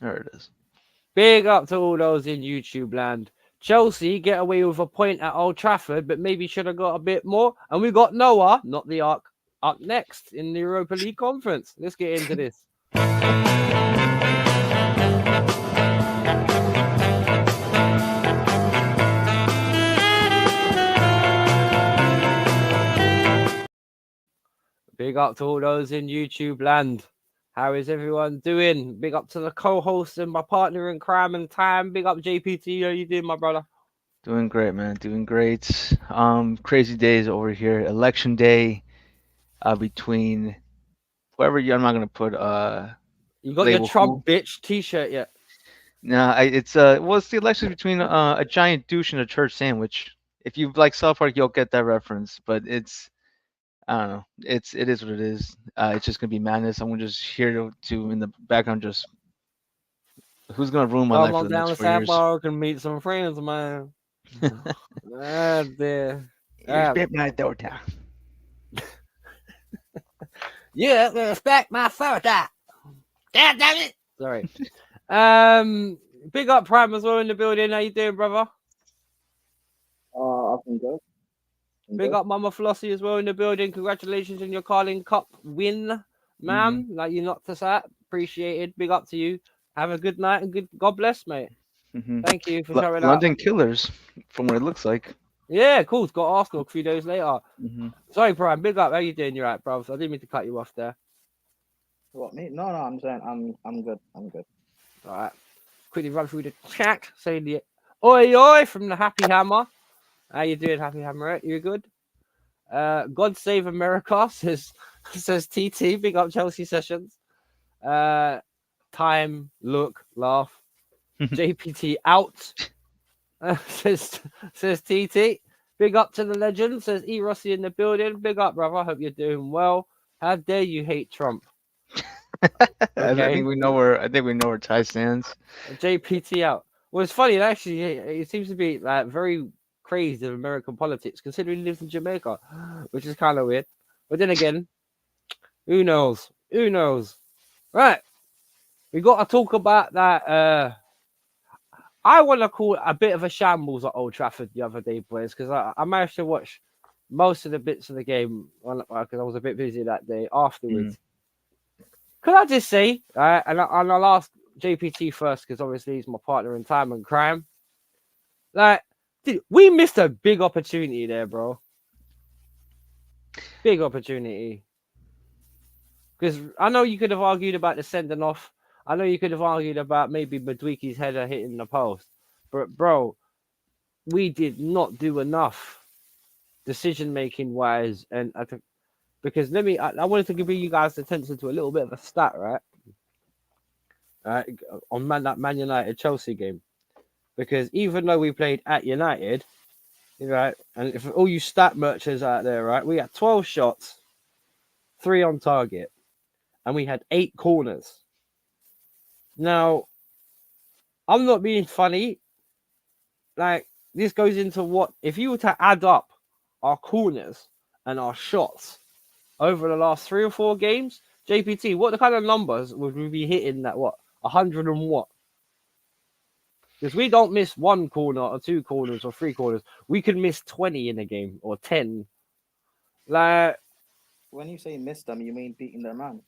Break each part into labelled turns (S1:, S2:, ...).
S1: There it is.
S2: Big up to all those in YouTube land. Chelsea get away with a point at Old Trafford, but maybe should have got a bit more. And we got Noah, not the Ark, up next in the Europa League Conference. Let's get into this. Big up to all those in YouTube land. How is everyone doing? Big up to the co-host and my partner in crime and time. Big up JPT. How you doing, my brother?
S1: Doing great, man. Doing great. Crazy days over here. Election day. Between whoever you, I'm not gonna put
S2: You got your
S1: label who.
S2: Trump bitch T-shirt yet?
S1: No, well, it's the election between a giant douche and a church sandwich. If you like South Park, you'll get that reference. But it's I don't know. It is what it is. It's just gonna be madness. I'm just here to in the background just who's gonna ruin my
S2: Come
S1: life for
S2: on
S1: the
S2: down
S1: next
S2: to
S1: 4 years.
S2: South and meet some friends, man. Ah, there.
S1: Here's
S2: Ah,
S1: Pip my daughter.
S2: yeah, respect my authority. God damn it. Sorry. Big up Prime as well in the building. How you doing, brother?
S3: I've been good. Been
S2: Big
S3: good.
S2: up Mama Flossie as well in the building. Congratulations on your Carling Cup win,
S1: Hmm.
S2: ma'am. Like you knocked us out. Appreciated. Big up to you. Have a good night and good God bless, mate.
S1: Hmm.
S2: Thank you for showing up.
S1: London Killers, from what it looks like.
S2: Yeah, cool. It's got Arsenal a few days later.
S1: Hmm.
S2: Sorry, Prime. Big up. How you doing? You're right, bro. So I didn't mean to cut you off there.
S3: What me? No, no. I'm saying I'm good. I'm good.
S2: All right. Quickly run through the chat. Saying the oi oi from the Happy Hammer. How you doing, Happy Hammer? You good? God save America says TT. Big up Chelsea sessions. Uh, time, look, laugh. JPT out. Says TT. Big up to the legend. Says E Rossi in the building. Big up, brother. Hope you're doing well. How dare you hate Trump?
S1: I
S2: Okay.
S1: think we know where Ty stands.
S2: JPT out. Well, it's funny. Actually, it seems to be like very crazy of American politics, considering he lives in Jamaica, which is kind of weird. But then again, who knows? Who knows? Right. We got to talk about that. I want to call it a bit of a shambles at Old Trafford the other day, boys, because I managed to watch most of the bits of the game because I was a bit busy that day
S1: Mm.
S2: afterwards. Could I just say, and I'll ask JPT first because obviously he's my partner in time and crime. Like, dude, we missed a big opportunity there, bro. Big opportunity. Because I know you could have argued about the sending off. I know you could have argued about maybe Madwiki's header hitting the post. But, bro, we did not do enough decision making wise. And I think, because I wanted to give you guys attention to a little bit of a stat, right? On that Man United Chelsea game. Because even though we played at United, right, and if all you stat merchants out there, right, we had 12 shots, 3 on target, and we had 8 corners. Now, I'm not being funny. Like, this goes into what if you were to add up our corners and our shots over the last 3 or 4 games, JPT, what the kind of numbers would we be hitting that 100 and what? Because we don't miss 1 corner or 2 corners or 3 corners. We could miss 20 in a game or 10. Like,
S3: When you say miss them, you mean beating their man?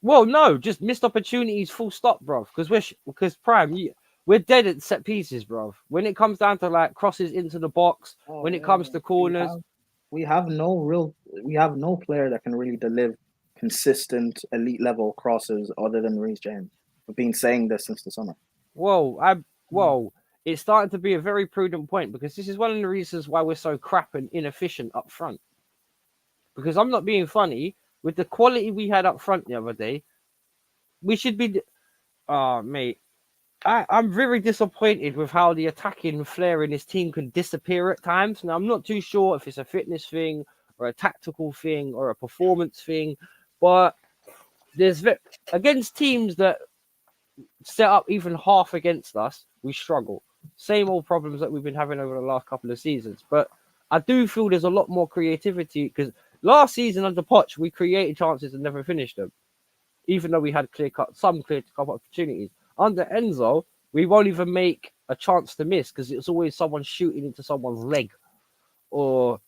S2: well, no, just missed opportunities, full stop, bro. Because Prime, we're dead at set pieces, bro. When it comes down to like crosses into the box,
S3: Oh
S2: when it
S3: yeah,
S2: comes
S3: yeah.
S2: to corners,
S3: We have no real. We have no player that can really deliver consistent elite level crosses other than Reece James. We've been saying this since the summer.
S2: whoa, whoa, it's starting to be a very prudent point because this is one of the reasons why we're so crap and inefficient up front. Because I'm not being funny, with the quality we had up front the other day, we should be. Oh, mate, I'm very disappointed with how the attacking flair in this team can disappear at times. Now, I'm not too sure if it's a fitness thing or a tactical thing or a performance thing, but there's against teams that set up even half against us, we struggle. Same old problems that we've been having over the last couple of seasons. But I do feel there's a lot more creativity because last season under Poch, we created chances and never finished them, even though we had some clear cut opportunities. Under Enzo, we won't even make a chance to miss because it's always someone shooting into someone's leg or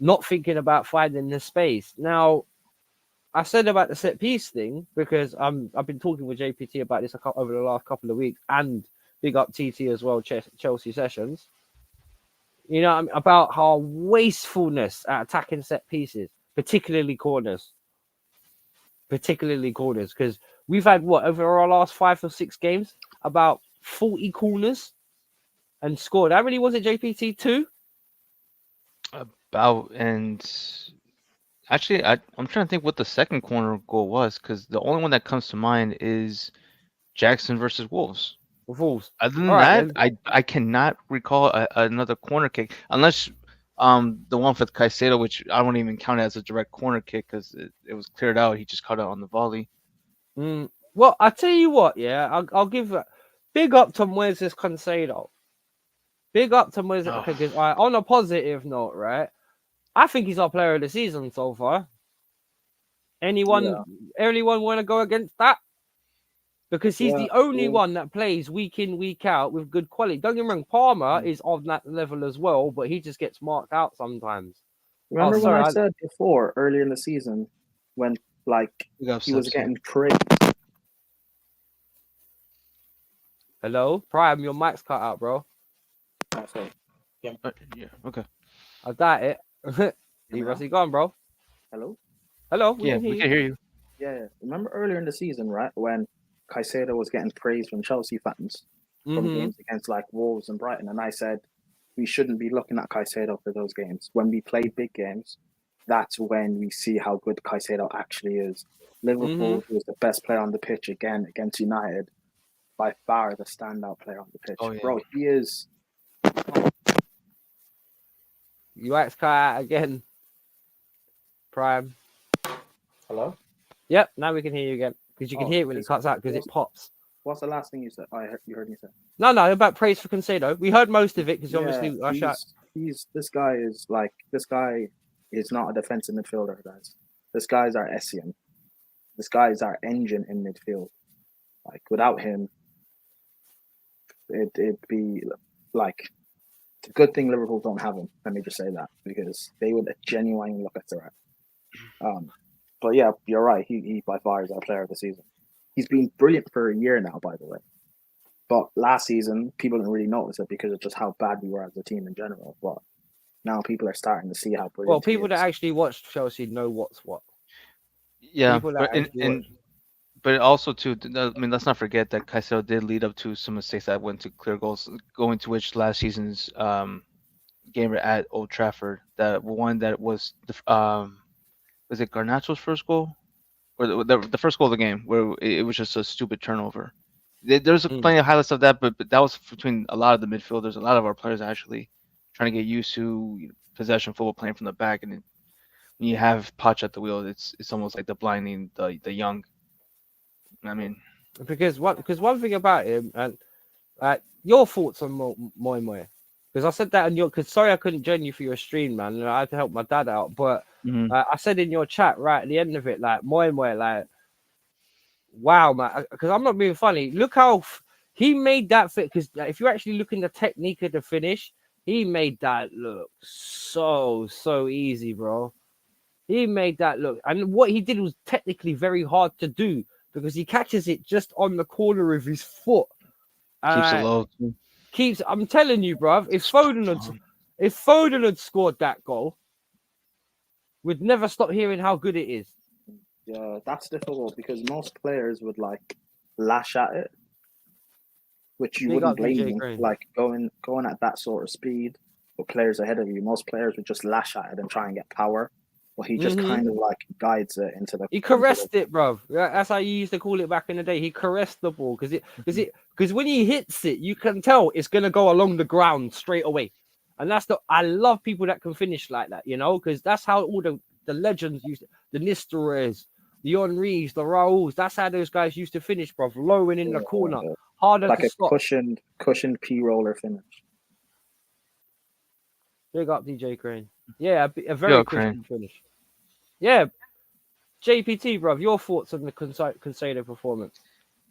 S2: not thinking about finding the space. Now, I said about the set piece thing because I've been talking with JPT about this over the last couple of weeks, and big up TT as well, Chelsea Sessions. You know, about how wastefulness at attacking set pieces, particularly corners, because we've had what over our last 5 or 6 games about 40 corners and scored. How many was it, JPT? 2?
S1: And actually, I'm trying to think what the second corner goal was, because the only one that comes to mind is Jackson versus Wolves.
S2: Wolves.
S1: Other than
S2: All right,
S1: that,
S2: then.
S1: I cannot recall another corner kick, unless the one with Caicedo, which I won't even count as a direct corner kick because it was cleared out. He just caught it on the volley.
S2: Well, I tell you what, yeah, I'll give big up to Moises Caicedo. Big up to Moises because on a positive note, right? I think he's our player of the season so far. Anyone want to go against that? Because he's the only one that plays week in, week out with good quality. Don't get me wrong, Palmer is on that level as well, but he just gets marked out sometimes.
S3: Remember when I said before, earlier in the season, when he was getting praised?
S2: Hello? Prime, your mic's cut out, bro.
S3: Oh, sorry.
S1: Yeah, okay.
S2: I doubt it. He gone, bro.
S3: Hello?
S2: Hello?
S1: We can hear you.
S3: Yeah. Remember earlier in the season, right, when Caicedo was getting praised from Chelsea fans from games against Wolves and Brighton, and I said we shouldn't be looking at Caicedo for those games. When we play big games, that's when we see how good Caicedo actually is. Liverpool, who was the best player on the pitch again against United, by far the standout player on the pitch.
S1: Oh, yeah.
S3: Bro, he is.
S2: You cut out again. Prime.
S3: Hello?
S2: Yep, now we can hear you again. Because you can hear it when it cuts out because it pops.
S3: What's the last thing you said? You heard me say.
S2: No, about praise for Caicedo. We heard most of it because obviously I shot.
S3: This guy is not a defensive midfielder, guys. This guy's our Essien. This guy is our engine in midfield. Without him, it'd be it's a good thing Liverpool don't have him. Let me just say that, because they would genuinely look at threat. But yeah, you're right. He by far is our player of the season. He's been brilliant for a year now, by the way. But last season, people didn't really notice it because of just how bad we were as a team in general. But now people are starting to see how brilliant.
S2: Well, people that actually watch Chelsea know what's what.
S1: Yeah, but also too, I mean, let's not forget that Caicedo did lead up to some mistakes that went to clear goals, going to which last season's game at Old Trafford. That one that was was it Garnacho's first goal, or the first goal of the game, where it was just a stupid turnover. There's plenty of highlights of that, but that was between a lot of the midfielders, a lot of our players actually trying to get used to possession football, playing from the back, and when you have Poch at the wheel, it's almost like the blinding the young. I mean,
S2: because one thing about him, and your thoughts on Moi, because I said that in because sorry I couldn't join you for your stream, man. I had to help my dad out, but I said in your chat right at the end of it, Moi, wow, man, because I'm not being funny. Look how he made that fit. Because if you're actually looking at the technique of the finish, he made that look so easy, bro. He made that look, and what he did was technically very hard to do because he catches it just on the corner of his foot.
S1: Keeps it low.
S2: I'm telling you, bruv, if Foden had scored that goal, we'd never stop hearing how good it is.
S3: Yeah, that's difficult because most players would lash at it, which you wouldn't blame them. Going at that sort of speed with players ahead of you, most players would just lash at it and try and get power. Well, he just kind of guides it into the.
S2: He caressed it, bruv. That's how you used to call it back in the day. He caressed the ball because when he hits it, you can tell it's gonna go along the ground straight away. And I love people that can finish like that, because that's how all the legends used to, the Nistelrooys, the Henrys, the Raúls. That's how those guys used to finish, bruv. Low and in the corner, harder to stop.
S3: Like a cushioned P-roller finish.
S2: Big up DJ Crane. Yeah, a very cushioned finish. Yeah, JPT, bruv. Your thoughts on the Caicedo performance?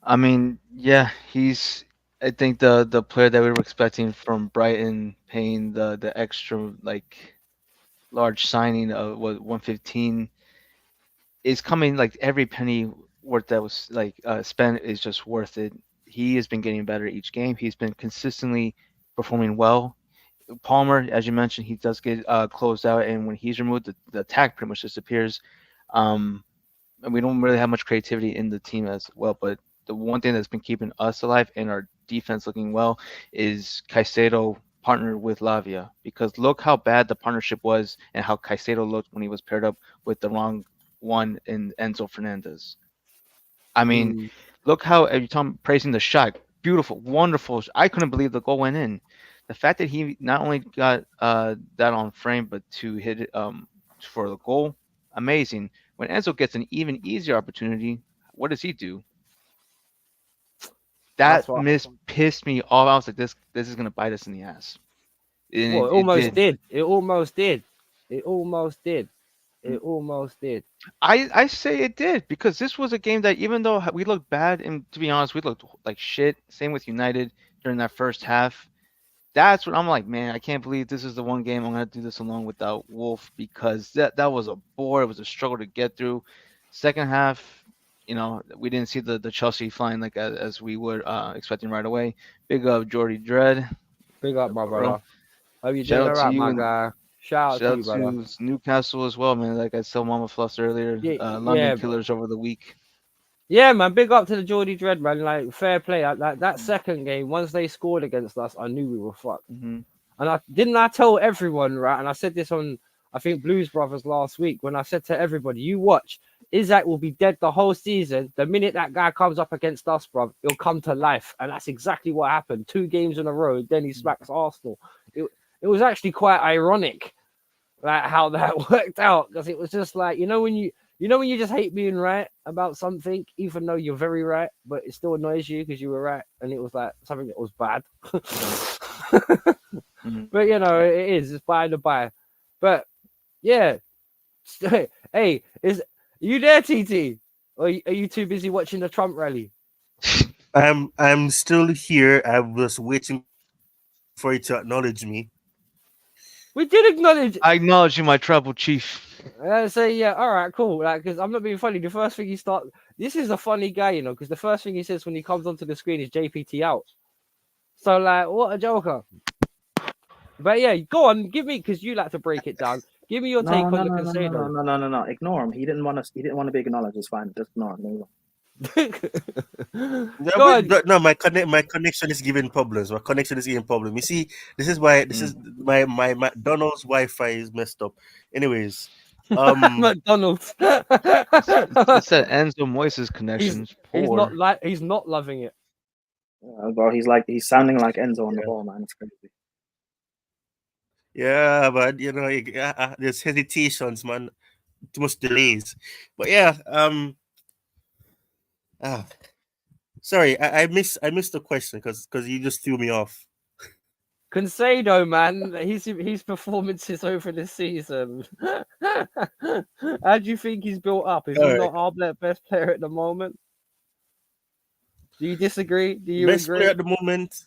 S1: I mean, yeah, he's. I think the player that we were expecting from Brighton, paying the extra like large signing of what 115 is coming. Like every penny worth that was like spent is just worth it. He has been getting better each game. He's been consistently performing well. Palmer, as you mentioned, he does get closed out, and when he's removed, the attack pretty much disappears. Um, and we don't really have much creativity in the team as well. But the one thing that's been keeping us alive and our defense looking well is Caicedo partnered with Lavia. Because look how bad the partnership was and how Caicedo looked when he was paired up with the wrong one in Enzo Fernandez. I mean,
S2: Mm,
S1: look how every time praising the shot, beautiful, wonderful. I couldn't believe the goal went in. The fact that he not only got that on frame, but to hit it for the goal, amazing. When Enzo gets an even easier opportunity, what does he do?
S2: that's
S1: That
S2: what.
S1: miss pissed me off. I was like, this is gonna bite us in the ass, and
S2: Well, it
S1: it
S2: almost
S1: did.
S2: did. It almost did. It almost did. It almost did.
S1: I say it did because this was a game that even though we looked bad, and to be honest, we looked like shit. Same with United during that first half. That's what I'm like, man. I can't believe this is the one game I'm gonna do this alone without Wolf because that was a bore. It was a struggle to get through. Second half, we didn't see the Chelsea flying like as we were expecting right away. Big up Jordy Dread,
S2: Big up, my
S1: bro.
S2: brother. Hope you're
S1: Shout
S2: doing
S1: out
S2: all
S1: to
S2: right,
S1: you
S2: my
S1: and
S2: guy. Shout out to
S1: shout out
S2: you, brother.
S1: to Newcastle as well, man. Like I saw Mama Floss earlier.
S2: Yeah,
S1: London
S2: yeah,
S1: Killers over the week.
S2: yeah, man. Big up to the Geordie Dread, man. Like fair play. Like that second game, once they scored against us, I knew we were fucked.
S1: Hmm.
S2: And I tell everyone, right? And I said this on, I think, Blues Brothers last week when I said to everybody, you watch, Isaac will be dead the whole season. The minute that guy comes up against us, bro, he'll come to life. And that's exactly what happened. 2 games in a row, then he smacks Arsenal. It was actually quite ironic, like how that worked out, because it was just like, when you just hate being right about something, even though you're very right, but it still annoys you because you were right, and it was like something that was bad.
S1: Yeah. Hmm.
S2: But it is. It's by the by. But yeah, hey, are you there, TT? Or are you too busy watching the Trump rally?
S4: I'm still here. I was waiting for you to acknowledge me.
S2: We did acknowledge.
S1: I acknowledge you, my tribal chief.
S2: Say yeah, all right, cool. Like, because I'm not being funny. The first thing he start. This is a funny guy, because the first thing he says when he comes onto the screen is JPT out. So like, what a joker. But yeah, go on, give me because you like to break it down. Give me your
S3: No,
S2: take on
S3: no,
S2: the
S3: no, no, no, no,
S2: Casado.
S3: no, no, no, no. Ignore him. He didn't want to. He didn't want to be acknowledged. It's fine. Just ignore him. Move on.
S4: Yeah,
S2: Go on.
S4: but no, my connection is giving problems. My connection is giving problems. You see, this is
S1: Mm.
S4: my McDonald's Wi-Fi is messed up. Anyways, um,
S2: McDonald's.
S1: It said Enzo Moises
S2: he's
S1: connections
S2: he's
S1: poor.
S2: he's not loving it.
S3: Bro, he's sounding like Enzo on the ball, man. It's crazy.
S4: yeah, but there's hesitations, man. Too much delays. But yeah, ah, sorry, I missed the question because you just threw me off.
S2: Consado, man, his performances over the season. How do you think he's built up? Is
S4: All
S2: he
S4: right,
S2: not our best player at the moment? Do you disagree? Do you
S4: best player
S2: agree?
S4: at the moment.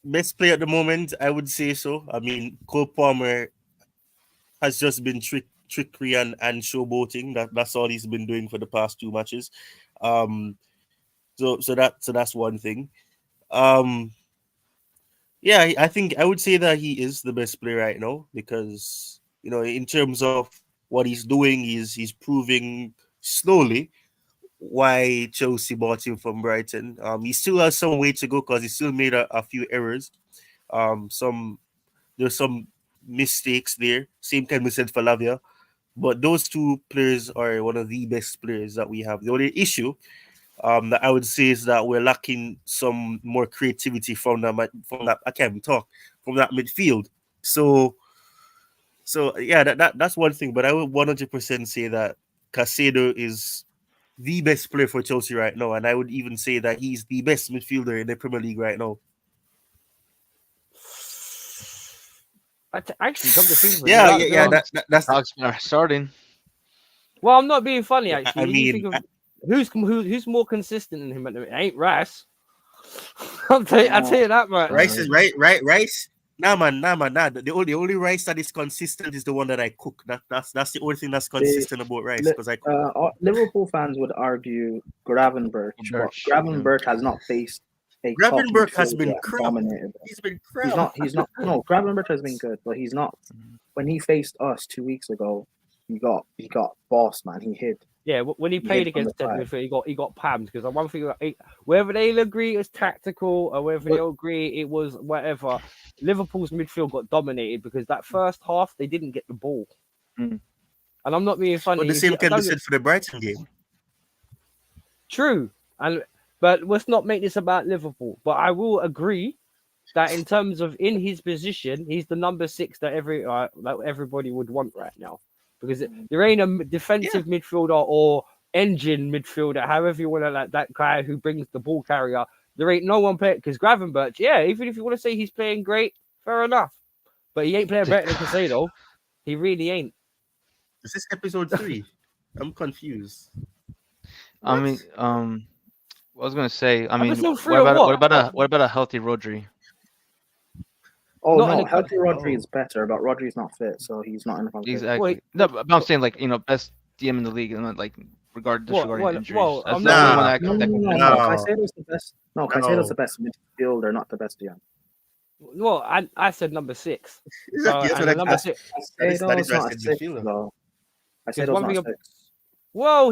S4: Best player at the moment, I would say so. I mean, Cole Palmer has just been trickery and showboating. That's all he's been doing for the past 2 matches. Um, so that's one thing. Um, yeah, I think I would say that he is the best player right now because in terms of what he's doing, he's proving slowly why Chelsea bought him from Brighton. He still has some way to go because he still made a few errors. Some There's some mistakes there. Same kind we said for Lavia. But those two players are one of the best players that we have. The only issue that I would say is that we're lacking some more creativity from that I can't even talk from that midfield. So yeah, that's one thing. But I would 100% say that Casado is the best player for Chelsea right now, and I would even say that he's the best midfielder in the Premier League right now.
S2: Actually, come to think of it,
S4: Yeah,
S2: without
S4: yeah, yeah.
S2: going.
S1: Dogs,
S4: That's.
S1: dogs are starting.
S2: Well, I'm not being funny.
S4: Yeah,
S2: Actually, when you think of who's more consistent than him at the minute? It ain't Rice. I'll tell you that, man.
S4: Rice is Rice. Nah, man. The only rice that is consistent is the one that I cook. That's the only thing that's consistent about rice because I cook.
S3: Liverpool fans would argue Gravenberch, but Gravenberch has not faced a top
S4: Gravenberch has
S3: midfielder
S4: been
S3: and
S4: crap.
S3: dominated.
S4: He's been crap.
S3: He's not. No, Gravenberch has been good, but he's not. When he faced us 2 weeks ago, he got boss, man. He hid.
S2: Yeah, when he played against them, he got pammed because one thing, whether they'll agree it was tactical or whether they'll agree it was whatever, Liverpool's midfield got dominated because that first half they didn't get the ball. And I'm not being funny.
S4: But the same can be said for the Brighton game.
S2: True, but let's not make this about Liverpool. But I will agree that in terms of in his position, he's the number 6 that everybody would want right now. Because there ain't a defensive midfielder or engine midfielder, however you want to, like that guy who brings the ball carrier. There ain't no one playing because Gravenberch, even if you want to say he's playing great, fair enough. But he ain't playing better than Caicedo. He really ain't.
S4: Is this episode 3? I'm confused.
S1: I mean, I was gonna say,
S2: Episode 3
S1: what about a healthy Rodri?
S3: Oh no, healthy Rodri is better, but Rodri's not fit, so he's not in the conversation.
S1: Exactly. No, but I'm saying best DM in the league, and like disregarding injuries.
S2: Well,
S1: That's
S2: I'm
S1: the only one that
S3: No. Caicedo's the best. No, Caicedo's the best midfielder, not the best DM.
S2: Well, I said number 6.
S3: Caicedo's not a 6, though. Caicedo's not a 6.
S2: Well,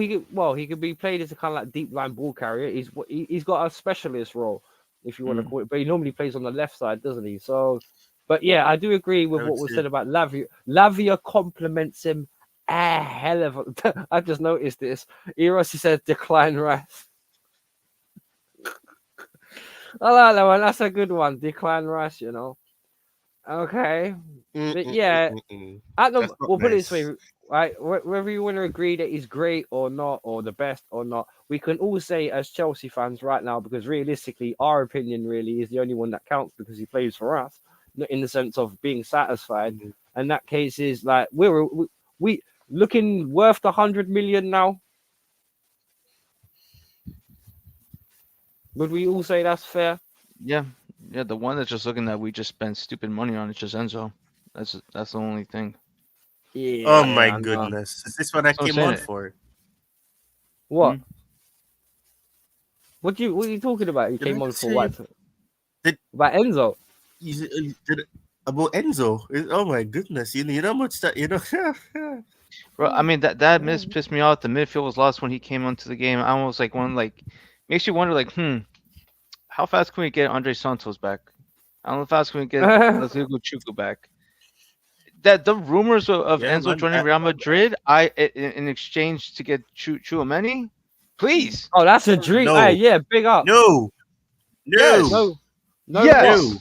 S2: he could be played as a kind of like deep line ball carrier. He's got a specialist role, if you want to call it, but he normally plays on the left side, doesn't he? So, but yeah, I do agree with what was said about Lavia. Lavia compliments him a hell of a. I just noticed this. Eros says decline Rice. I like that one. That's a good one. Decline Rice, Okay, but yeah, we'll put it this way, right? Whether you want to agree that he's great or not, or the best or not, we can all say as Chelsea fans right now, because realistically, our opinion really is the only one that counts because he plays for us, not in the sense of being satisfied. And that case is like we looking worth 100 million now. Would we all say that's fair?
S1: Yeah, the one that's just looking that we just spent stupid money on is just Enzo. That's the only thing.
S2: Yeah.
S4: Oh my goodness! Is this what I came on for?
S2: What? What are you talking about? You came on for what? About Enzo?
S4: About Enzo? Oh my goodness! You know how much that
S1: Bro, I mean that miss pissed me off. The midfield was lost when he came onto the game. I almost makes you wonder how fast can we get Andre Santos back? How fast can we get Rodrigo Chuku back? That the rumors of Enzo joining Real Madrid, in exchange to get Tchouaméni, please.
S2: Oh, that's a dream.
S4: No.
S2: Hey, yeah, big up.
S4: No.
S1: Yes.
S2: No.
S1: Yes.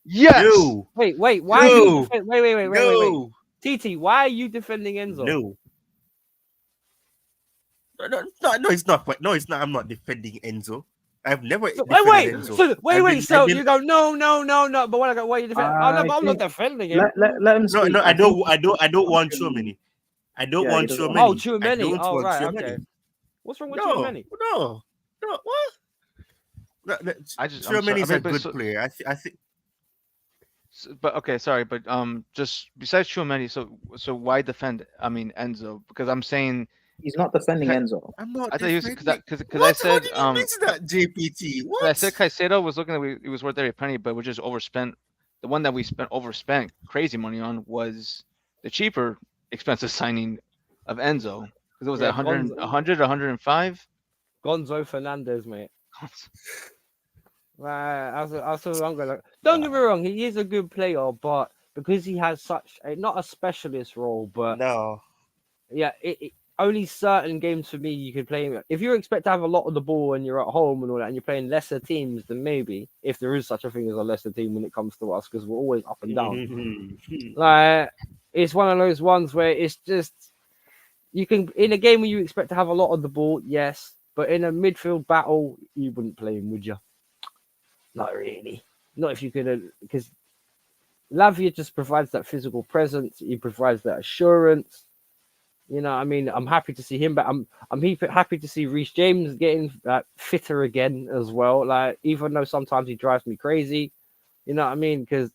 S1: Yes.
S4: No.
S2: Wait. Why are you wait.
S4: No.
S2: TT, why are you defending Enzo?
S4: No. No, it's not. No, it's not. I'm not defending Enzo. I've never.
S2: Wait. So you go no. But what are you defending? I'm not defending him.
S3: Let him speak.
S4: No. I don't want Tchouaméni. I don't want Tchouaméni.
S2: Oh, Tchouaméni. Oh, right. Okay. What's wrong with Tchouaméni?
S4: No. What? No, Tchouaméni is a good player. I think.
S1: But okay, sorry, but just besides Tchouaméni, so why defend? I mean Enzo, because I'm saying
S3: he's not defending Enzo.
S4: I'm not.
S1: I thought he was because I said
S4: that JPT. What?
S1: I said Caicedo was looking at it was worth every penny, but we just overspent. The one that we overspent crazy money on was the cheaper, expensive signing of Enzo because it was at 100, 105.
S2: Gonzo Fernandez, mate. Right, don't get me wrong, he is a good player, but because he has such not a specialist role, but only certain games for me you can play him. If you expect to have a lot of the ball and you're at home and all that, and you're playing lesser teams, then maybe if there is such a thing as a lesser team when it comes to us, because we're always up and down. Like it's one of those ones where it's just you can in a game where you expect to have a lot of the ball, yes, but in a midfield battle, you wouldn't play him, would you? Not really. Not if you could, because Lavia just provides that physical presence. He provides that assurance. You know, I mean, I'm happy to see him back. I'm happy to see Reece James getting fitter again as well. Like, even though sometimes he drives me crazy, you know what I mean? Because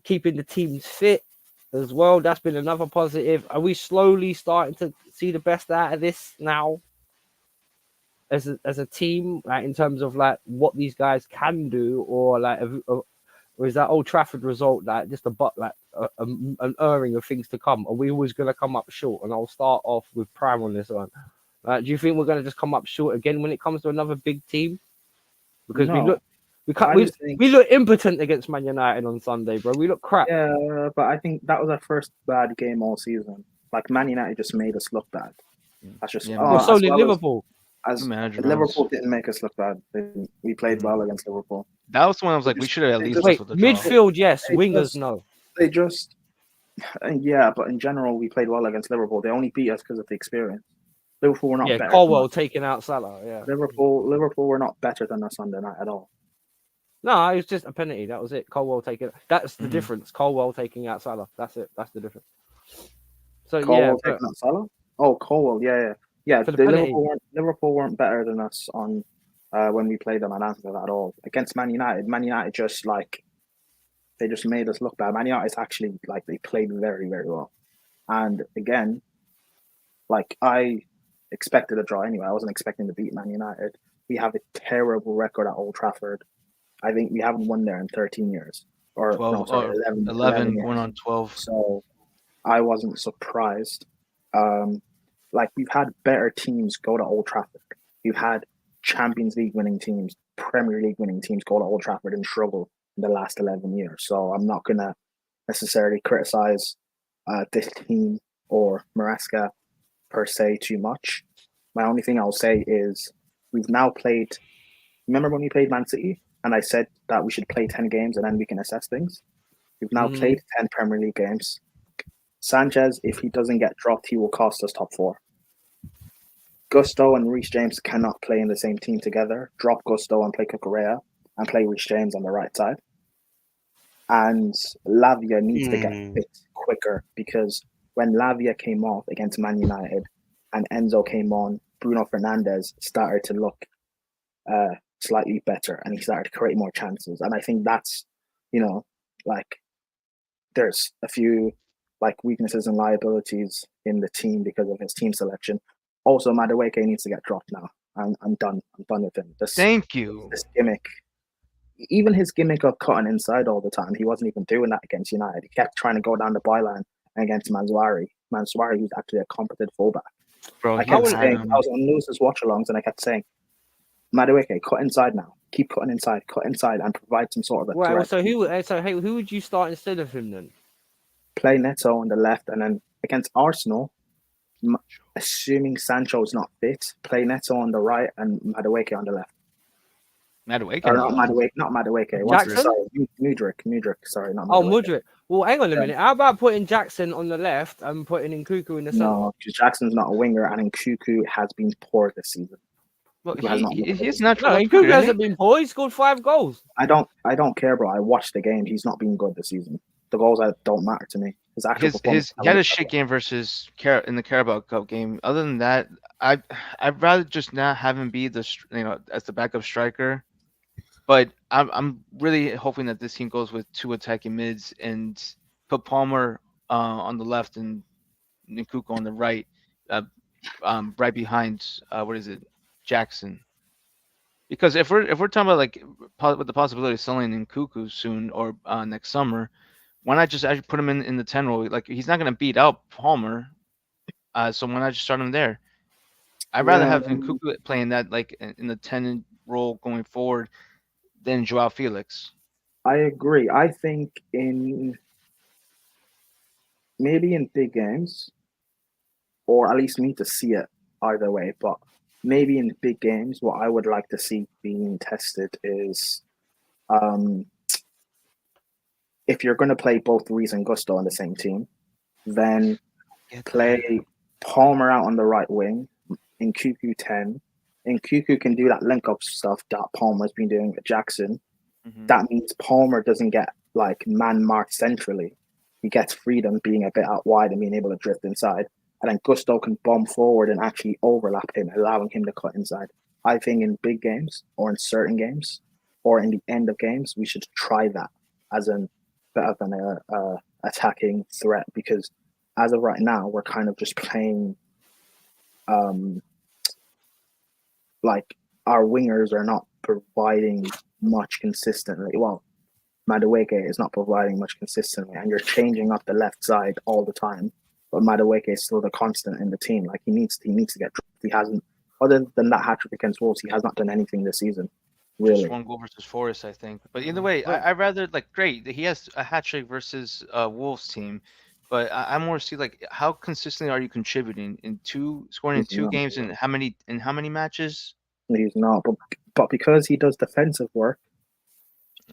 S2: keeping the teams fit as well, that's been another positive. Are we slowly starting to see the best out of this now as a team, like in terms of like what these guys can do, or like, or is that Old Trafford result like just an erring of things to come? Are we always going to come up short? And I'll start off with Prime on this one. Do you think we're going to just come up short again when it comes to another big team? Because
S3: No,
S2: we look impotent against Man United on Sunday, bro. We look crap.
S3: yeah, but I think that was our first bad game all season. Like Man United just made us look bad. That's just
S1: Yeah,
S2: Well, so
S3: as
S2: did
S3: well
S2: Liverpool.
S3: as
S1: manager
S3: Liverpool
S1: bounce.
S3: didn't make us look bad. We played well against Liverpool.
S1: That was when I was like, we
S3: just-
S1: should have at
S3: they
S1: least
S3: just-
S1: went
S2: Wait,
S1: for the draw.
S2: midfield, yes.
S3: They
S2: Wingers,
S3: just-
S2: no.
S3: They just yeah, but in general we played well against Liverpool. They only beat us because of the experience. Liverpool were not
S2: Yeah,
S3: better.
S2: Colwell taking out Salah. Yeah.
S3: Liverpool were not better than us Sunday night at all.
S2: No, it was just a penalty. That was it. Colwell taking. That's the
S1: Mhm.
S2: difference. Colwell taking out Salah. That's it. That's the difference. So
S3: Colwell
S2: yeah,
S3: taking out Salah. Oh, Colwell, yeah.
S2: For the
S3: The
S2: penalty.
S3: Liverpool weren't better than us on when we played them at Anfield at all against Man United. Man United just they just made us look bad. Man United actually they played very very well, and again, I expected a draw anyway. I wasn't expecting to beat Man United. We have a terrible record at Old Trafford. I think we haven't won there in 13 years. Or
S1: 12,
S3: no, sorry, 11 years.
S1: going on 12.
S3: So I wasn't surprised. We've had better teams go to Old Trafford. We've had Champions League winning teams, Premier League winning teams go to Old Trafford and struggle in the last 11 years. So I'm not going to necessarily criticize this team or Maresca per se too much. My only thing I'll say is we've now played. Remember when we played Man City and I said that we should play 10 games and then we can assess things? We've now played 10 Premier League games. Sanchez, if he doesn't get dropped, he will cost us top 4. Gusto and Reece James cannot play in the same team together. Drop Gusto and play Cucurella and play Reece James on the right side. And Lavia needs to get fit quicker because when Lavia came off against Man United and Enzo came on, Bruno Fernandes started to look slightly better and he started to create more chances. And I think that's, there's a few weaknesses and liabilities in the team because of his team selection. Also, Madueke needs to get dropped now. I'm done. I'm done with him.
S1: Thank you.
S3: This gimmick. Even his gimmick of cutting inside all the time, he wasn't even doing that against United. He kept trying to go down the byline against Mansouri. Mansouri, who's actually a competent fullback.
S1: Bro,
S3: I kept saying, I was on Lewis's watch-alongs and I kept saying, Madueke, cut inside now. Keep cutting inside, and provide some sort of a threat.
S2: So who would you start instead of him then?
S3: Play Neto on the left, and then against Arsenal, assuming Sancho's not fit, play Neto on the right and Madueke on the left.
S1: Madueke.
S3: Not Madueke.
S2: Jackson?
S3: Sorry, Mudryk. Sorry, not Madueke.
S2: Oh, Mudryk. Well, hang on a minute. How about putting Jackson on the left and putting Nkunku in the center?
S3: No, because Jackson's not a winger, and Nkunku has been poor this season.
S1: Well,
S3: he's
S1: not.
S2: No, Nkunku hasn't been poor. He scored 5 goals.
S3: I don't care, bro. I watched the game. He's not been good this season. The goals don't matter to me. His actual performance.
S1: He had a shit game versus in the Carabao Cup game. Other than that, I'd rather just not have him be as the backup striker. But I'm really hoping that this team goes with 2 attacking mids and put Palmer on the left and Nkunku on the right, right behind Jackson. Because if we're talking about with the possibility of selling Nkunku soon or next summer, why not just actually put him in the 10 role? He's not going to beat out Palmer, so why not just start him there? I'd rather have Nkunku playing that in the 10 role going forward than Joao Felix.
S3: I agree. I think maybe in big games, or at least me to see it either way, but maybe in big games, what I would like to see being tested is if you're going to play both Reece and Gusto on the same team, then play Palmer out on the right wing, Nkunku 10. Nkunku can do that link-up stuff that Palmer's been doing with Jackson. Mm-hmm. That means Palmer doesn't get man-marked centrally. He gets freedom being a bit out wide and being able to drift inside. and then Gusto can bomb forward and actually overlap him, allowing him to cut inside. I think in big games or in certain games or in the end of games, we should try that as a bit of an attacking threat, because as of right now, we're kind of just playing like our wingers are not providing much consistently. Well, Madueke is not providing much consistently, and you're changing up the left side all the time. But Madueke is still the constant in the team. Like he needs to get dropped. He hasn't, other than that hat-trick against Wolves, he has not done anything this season. Really.
S1: Just one goal versus Forest, I think. But either way, I rather like great. He has a hat trick versus Wolves team, but I more see like how consistently are you contributing in scoring in two games and how many matches?
S3: He's not, but because he does defensive work,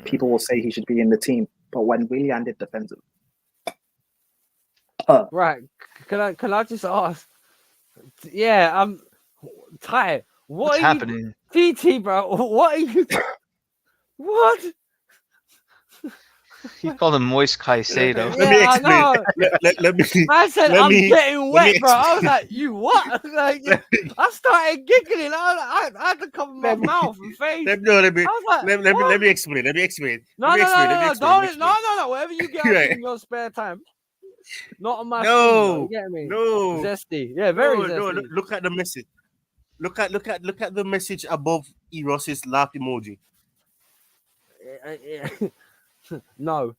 S3: people will say he should be in the team. But when Willian did defensive,
S2: right? Can I just ask? Yeah, Ty,
S1: What's happening?
S2: TT, bro, what are you? What?
S1: He called him Moist Caicedo.
S4: Let me
S2: Yeah, I
S4: explain.
S2: know.
S4: Let me.
S2: Man said,
S4: let
S2: I'm
S4: me-
S2: getting
S4: let me
S2: wet, bro. I was like, you what? Like, I started giggling. I had to cover my mouth and face.
S4: Let me
S2: I was like,
S4: let me explain. Let me explain.
S2: No, whatever you get out in your spare time. Not on my screen, bro, you get me?
S4: No.
S2: Zesty. Yeah, very zesty.
S4: No, look at the message. Look at the message above Eros's laugh emoji.
S2: No.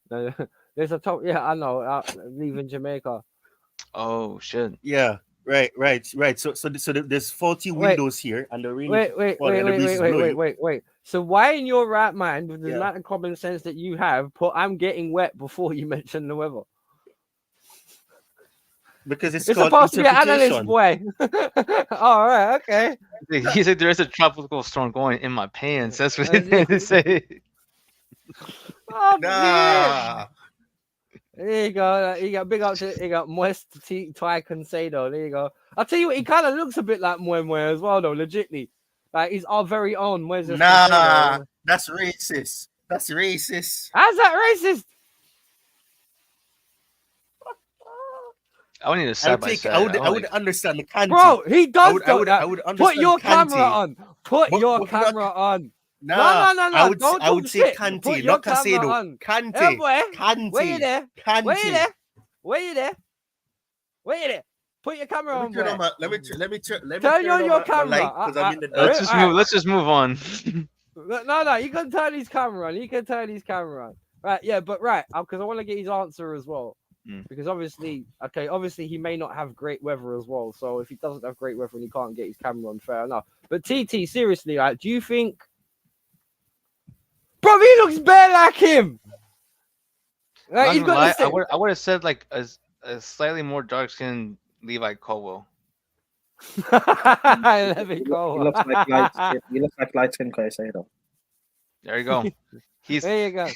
S2: There's a top. Yeah, I know. Leaving Jamaica.
S1: Oh shit.
S4: Yeah. Right. So there's faulty windows here, and the rain.
S2: Wait. So why in your right mind, with the amount of common sense that you have, put "I'm getting wet" before you mention the weather?
S4: Because it's
S2: supposed to be an analyst, boy. All right, okay.
S1: He said there is a tropical storm going in my pants. That's what he meant to say.
S2: Oh,
S4: Nah.
S2: There you go. You got big up to you got Moist Ty Concedo. There you go. I'll tell you what, he kind of looks a bit like Mwe as well, though, legitly. Like he's our very own Moist.
S4: Nah, that's racist. That's racist.
S2: How's that racist?
S1: I would need a side by side.
S4: I would understand the Kanti.
S2: Bro, he does.
S4: I would understand
S2: Put your
S4: Kanti.
S2: camera on. Put your camera on.
S4: Nah,
S2: no.
S4: I would say Kanti, not Caicedo. Kanti.
S2: Where you there?
S4: Kanti.
S2: Where you there? Put your camera on.
S4: Let me
S2: turn on your camera.
S1: Let's just move on.
S2: No. You can turn his camera on. Right, yeah, but because I want to get his answer as well. Because obviously he may not have great weather as well. So if he doesn't have great weather and he can't get his camera on, fair enough. But TT, seriously, do you think, bro, he looks bare like him? He's got
S1: I would have said like a slightly more dark skinned Levi Colwell.
S2: Levi Colwell.
S3: He looks like light skin Caicedo.
S1: There you go.
S2: There you go.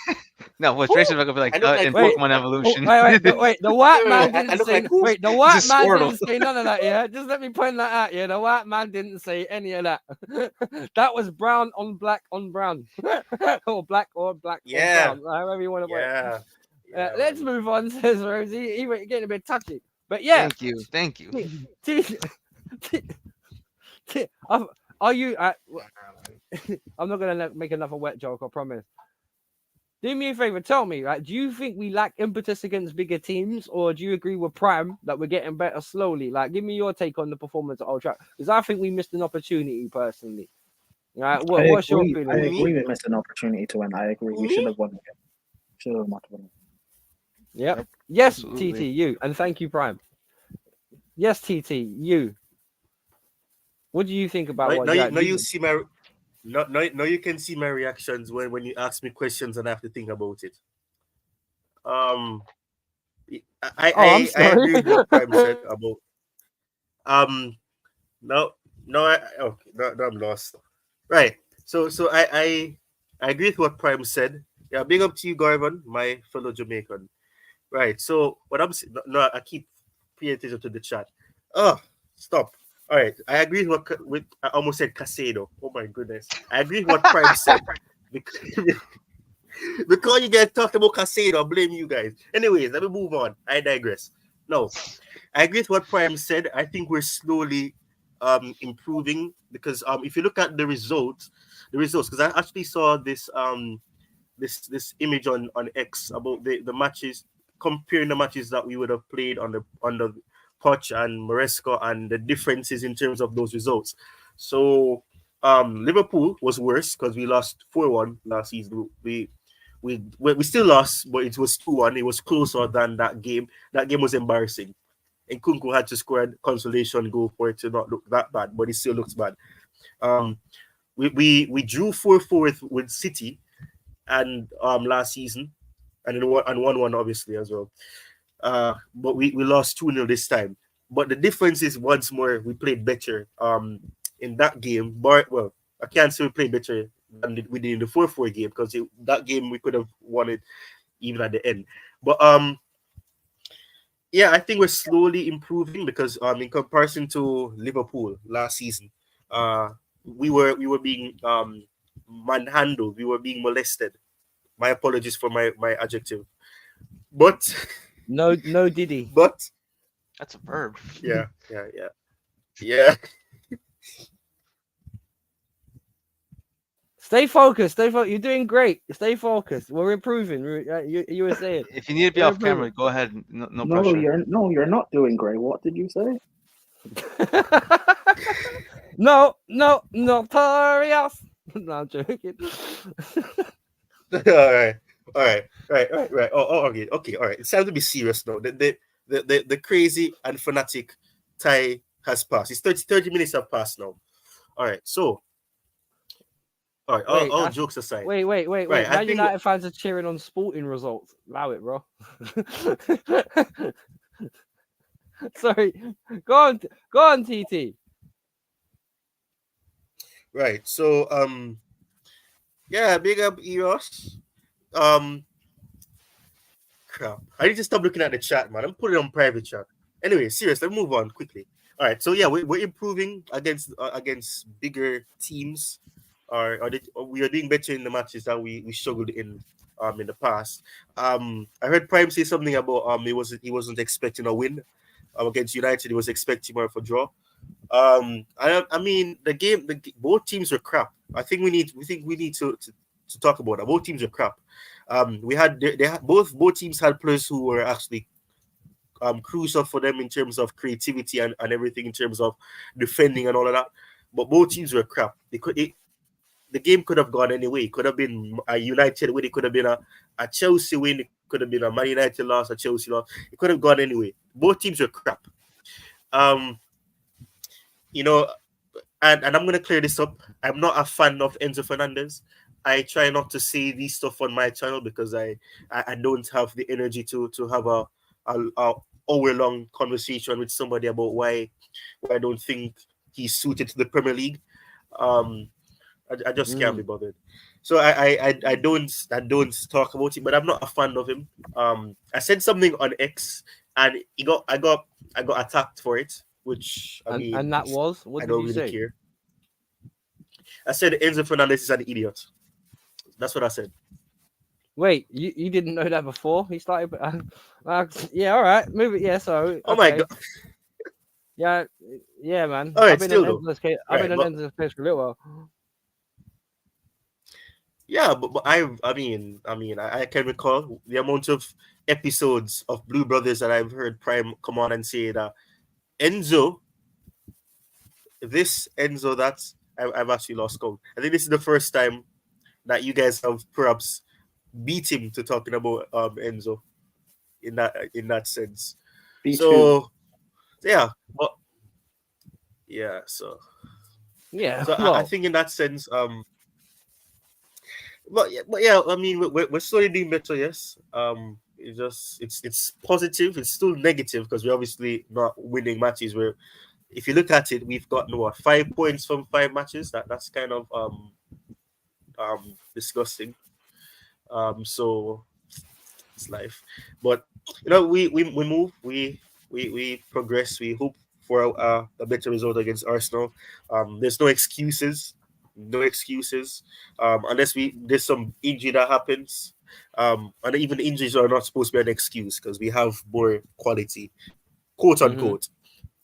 S1: No, what's racist? Gonna be like in Pokemon Evolution.
S2: Wait. The white man didn't say.
S1: Wait,
S2: the white man didn't say none of that. Yeah, just let me point that out. Yeah, the white man didn't say any of that. That was brown on black on brown, or black on black.
S4: Yeah.
S2: On brown, however you want to put it.
S4: Yeah.
S2: Let's move on, says Rosie. He went getting a bit touchy, but yeah.
S1: Thank you.
S2: Are you? I'm not gonna make another wet joke. I promise. Do me a favor, tell me, do you think we lack impetus against bigger teams, or do you agree with Prime that we're getting better slowly? Give me your take on the performance at Old Trafford, because I think we missed an opportunity personally. What's your feeling?
S3: I agree we missed an opportunity to win. I agree. We should have won again. Should have won.
S2: Yep. Yes, absolutely. TT, you, and thank you, Prime. Yes, TT, you. What do you think about what?
S4: You see my. No, you can see my reactions when you ask me questions and I have to think about it. I agree with what Prime said about. I'm lost. Right. So I agree with what Prime said. Yeah, big up to you, Garvin, my fellow Jamaican. Right. So what I'm saying, I keep paying attention to the chat. Oh, stop. All right, I agree with I almost said Caicedo. Oh my goodness, I agree with what Prime said because you guys talked about Caicedo. I blame you guys. Anyways, let me move on. I digress. No, I agree with what Prime said. I think we're slowly improving because if you look at the results because I actually saw this image on X about the matches, comparing the matches that we would have played on the Poch and Maresca and the differences in terms of those results. So Liverpool was worse because we lost 4-1 last season. We still lost, but it was 2-1. It was closer than that game. That game was embarrassing. And Kunku had to score a consolation goal for it to not look that bad, but it still looks bad. Um, we drew 4-4 with City and last season, and then and 1-1 obviously as well. But we lost 2-0 this time. But the difference is once more we played better in that game. But well, I can't say we played better than we did in the 4-4 game because that game we could have won it even at the end. But yeah, I think we're slowly improving because in comparison to Liverpool last season, we were being manhandled, we were being molested. My apologies for my adjective, but
S2: No, Diddy.
S4: but
S1: That's a verb.
S4: yeah, yeah, yeah, yeah.
S2: Stay focused. You're doing great. Stay focused. We're improving. You were saying.
S1: If you need to be
S2: We're
S1: off camera,
S2: improving.
S1: go ahead. No, no
S3: No,
S1: pressure.
S3: you're not doing great. What did you say?
S2: No, notorious. No, I'm joking.
S4: All right, right. Oh, okay, okay, all right. It's time to be serious now. The crazy and fanatic tie has passed. It's 30 minutes have passed now. All right, so all right,
S2: Wait,
S4: all jokes aside.
S2: wait.
S4: Right,
S2: Man
S4: I think
S2: United fans are cheering on sporting results. Allow it, bro. Sorry. Go on, TT.
S4: right. So yeah, big up Eros. Um Crap. I need to stop looking at the chat, man. I'm putting it on private chat. Anyway, serious. Let's move on quickly. All right. So yeah, we're improving against bigger teams, or we are doing better in the matches that we struggled in the past. I heard Prime say something about he wasn't expecting a win against United. He was expecting more of a draw. I mean both teams were crap. I think we need to talk about that. Both teams were crap. We had they had, both teams had players who were actually crucial for them in terms of creativity and everything in terms of defending and all of that. But both teams were crap. The game could have gone anyway. It could have been a United win. It could have been a Chelsea win. It could have been a Man United loss, a Chelsea loss. It could have gone anyway. Both teams were crap. Um, you know, and I'm gonna clear this up. I'm not a fan of Enzo Fernandez. I try not to say these stuff on my channel because I don't have the energy to have a hour long conversation with somebody about why I don't think he's suited to the Premier League. I just can't be bothered. So I don't talk about it, but I'm not a fan of him. I said something on X and I got attacked for it, which I mean,
S2: and that was what
S4: I
S2: did
S4: don't
S2: you
S4: really
S2: say?
S4: care. I said Enzo Fernandez is an idiot. That's what I said.
S2: Wait, you didn't know that before? He started. Yeah, all right, move it. Yeah, so
S4: Oh my
S2: okay.
S4: god.
S2: Yeah, man.
S4: All right,
S2: I've been
S4: still
S2: on
S4: though.
S2: Enzo's case. I've been on Enzo's case for a little while.
S4: Yeah, but I can recall the amount of episodes of Blue Brothers that I've heard Prime come on and say that Enzo, that I've actually lost count. I think this is the first time that you guys have perhaps beat him to talking about Enzo in that sense.
S3: Beat
S4: So yeah, but yeah, so
S2: Yeah,
S4: I think in that sense, but yeah, I mean we're slowly doing better, yes. It's positive. It's still negative because we're obviously not winning matches. Where if you look at it, we've gotten 5 points from 5 matches. That's kind of disgusting. So it's life, but we move, we progress. We hope for a better result against Arsenal. There's no excuses, unless there's some injury that happens. And even the injuries are not supposed to be an excuse because we have more quality quote unquote,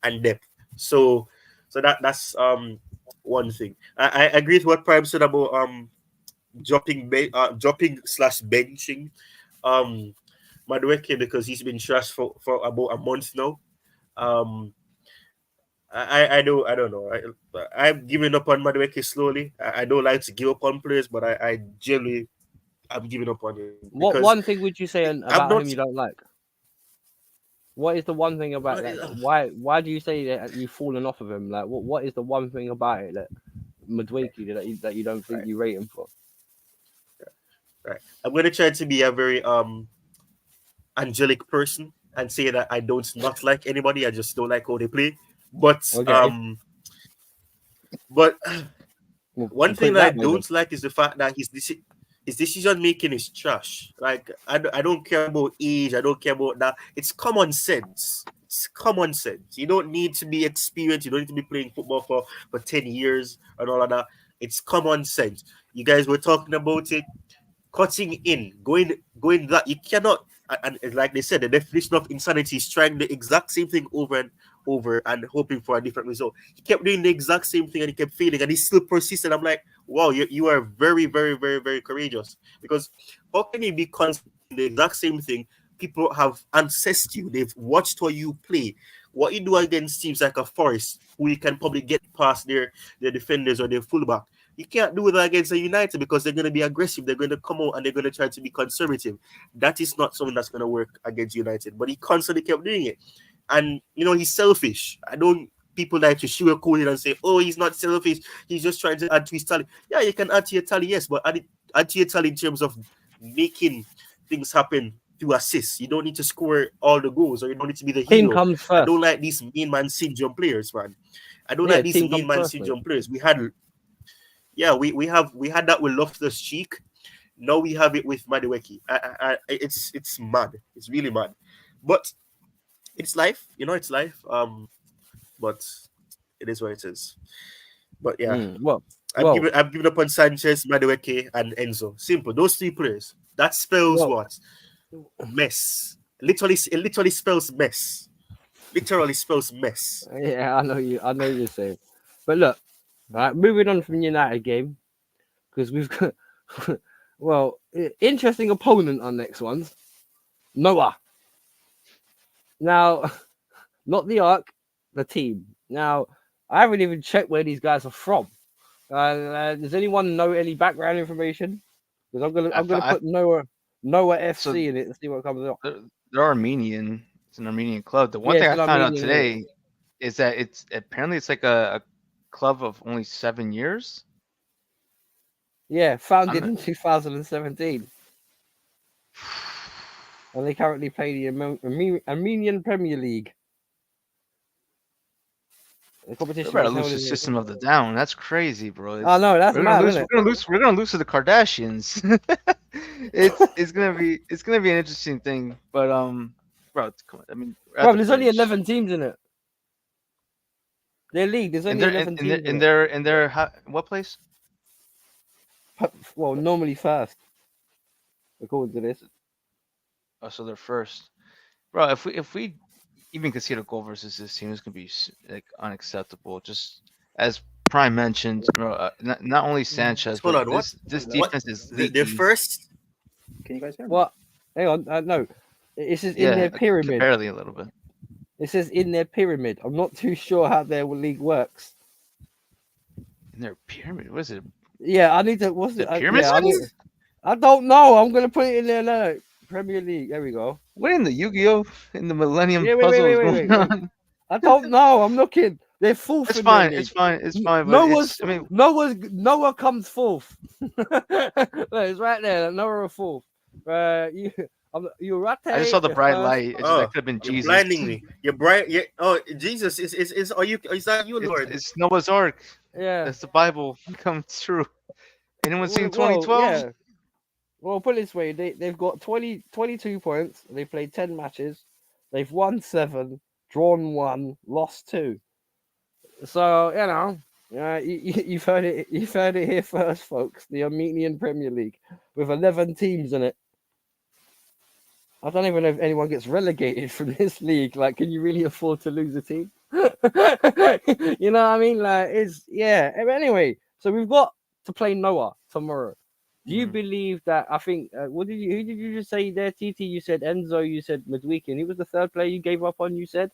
S4: and depth. So that's one thing. I agree with what Prime said about dropping slash benching Madueke, because he's been trashed for about a month now. Um, I don't know. I'm giving up on Madueke slowly. I don't like to give up on players, but I generally I'm giving up on him
S2: What
S4: because
S2: one thing would you say
S4: I'm
S2: about
S4: not.
S2: him you don't like? What is the one thing about that? Why do you say that you've fallen off of him? Like, what is the one thing about it that Madueke that you don't think
S4: Right,
S2: you rate him for?
S4: right. I'm gonna try to be a very angelic person and say that I don't not like anybody. I just don't like how they play. But
S2: Okay,
S4: but
S2: we'll
S4: one
S2: put
S4: thing
S2: it
S4: that I
S2: that way then.
S4: don't like is the fact that his decision making is trash. Like I don't care about age. I don't care about that. It's common sense. It's common sense. You don't need to be experienced. You don't need to be playing football for 10 years and all of that. It's common sense. You guys were talking about it, cutting in, going that you cannot. And like they said, the definition of insanity is trying the exact same thing over and over and hoping for a different result. He kept doing the exact same thing and he kept failing, and he still persisted. I'm like, wow, you are very, very, very, very courageous. Because how can you be constant in the exact same thing? People have ancested you, they've watched how you play. What you do against teams like a Forest, who you can probably get past their defenders or their fullback, you can't do that against a United because they're going to be aggressive. They're going to come out and they're going to try to be conservative. That is not something that's going to work against United. But he constantly kept doing it. And, he's selfish. I don't, people like to sugarcoat it and say, oh, he's not selfish. He's just trying to add to his tally. Yeah, you can add to your tally, yes, but add to your tally in terms of making things happen through assists. You don't need to score all the goals, or you don't need to be the
S2: Team
S4: hero.
S2: comes
S4: I
S2: first.
S4: don't like these main man syndrome players, man. I don't
S2: Yeah,
S4: like these
S2: team
S4: main
S2: comes
S4: man
S2: first, mate.
S4: syndrome players. We had that with Loftus Cheek. Now we have it with Madueke. It's mad. It's really mad. But it's life, it's life. But it is what it is. But yeah,
S2: Well,
S4: I've given up on Sanchez, Madueke, and Enzo. Simple. Those three players. That spells
S2: well,
S4: what? Mess. It literally spells mess. Literally spells mess.
S2: yeah, I know you're saying. But look, right, moving on from the United game, because we've got interesting opponent on next ones. Noah. Now, not the Ark, the team. Now, I haven't even checked where these guys are from. Does anyone know any background information? Because I'm gonna put Noah FC in it and see what comes up.
S1: They're Armenian. It's an Armenian club. The one
S2: Yeah,
S1: thing
S2: it's
S1: I
S2: an
S1: found out
S2: Armenian.
S1: today is that it's apparently it's like a club of only 7 years.
S2: Yeah, founded
S1: I'm
S2: in 2017, and they currently play the Armenian Premier League. The
S1: They
S2: competition
S1: better
S2: is
S1: lose
S2: held
S1: the
S2: in.
S1: System of the Down. That's crazy, bro.
S2: Oh no, that's
S1: We're gonna
S2: mad,
S1: lose.
S2: isn't
S1: We're
S2: it?
S1: gonna lose. We're gonna lose to the Kardashians. It's gonna be an interesting thing. But bro, come on. I mean, we're at
S2: Bro,
S1: the
S2: there's only
S1: bridge.
S2: 11 teams in it. Their league, there's
S1: And
S2: only
S1: they're
S2: 11 teams in it.
S1: in their what place?
S2: Well, normally first, according to this.
S1: Oh, so they're first, bro. If we even concede a goal versus this team, it's gonna be like unacceptable. Just as Prime mentioned, bro, not only Sanchez,
S4: Hold
S1: but
S4: on, what?
S1: this
S4: What?
S1: defense is
S4: They're
S1: leaky.
S4: first?
S3: Can you guys hear me?
S2: What? Hang on, no. It says in
S1: Yeah,
S2: their pyramid.
S1: barely a little bit.
S2: It says in their pyramid. I'm not too sure how their league works.
S1: In their pyramid, what is it?
S2: Yeah, I need to. What's
S1: The
S2: it?
S1: pyramid
S2: Yeah,
S1: scheme?
S2: I don't know. I'm gonna put it in there now. Premier League. There we go.
S1: What in the Yu-Gi-Oh in the Millennium
S2: Yeah,
S1: Puzzle is going
S2: wait.
S1: on?
S2: I don't know. I'm looking. They're fourth
S1: It's
S2: in their
S1: fine.
S2: league.
S1: It's fine. It's fine. But it's. I mean,
S2: Noah comes fourth. Look, it's right there. Noah are fourth. You're right
S1: I just saw the bright
S2: first.
S1: light. It's just,
S4: Oh,
S1: that could have been
S4: you're
S1: Jesus.
S4: blinding me. You're bright. Oh, Jesus is. Are you? Is that you, Lord?
S1: It's Noah's Ark.
S2: Yeah.
S1: That's the Bible comes true. Anyone seen
S2: Well,
S1: 2012?
S2: yeah. Well, put it this way, they've got 22 points. They played 10 matches. They've won 7, drawn 1, lost 2. So, you've heard it. You've heard it here first, folks. The Armenian Premier League with 11 teams in it. I don't even know if anyone gets relegated from this league. Like, can you really afford to lose a team? You know what I mean? Like, it's yeah. Anyway, so we've got to play Noah tomorrow. Do you
S1: Mhm.
S2: believe that? I think who did you just say there? TT, you said Enzo, you said Madweek, and who was the third player you gave up on? You said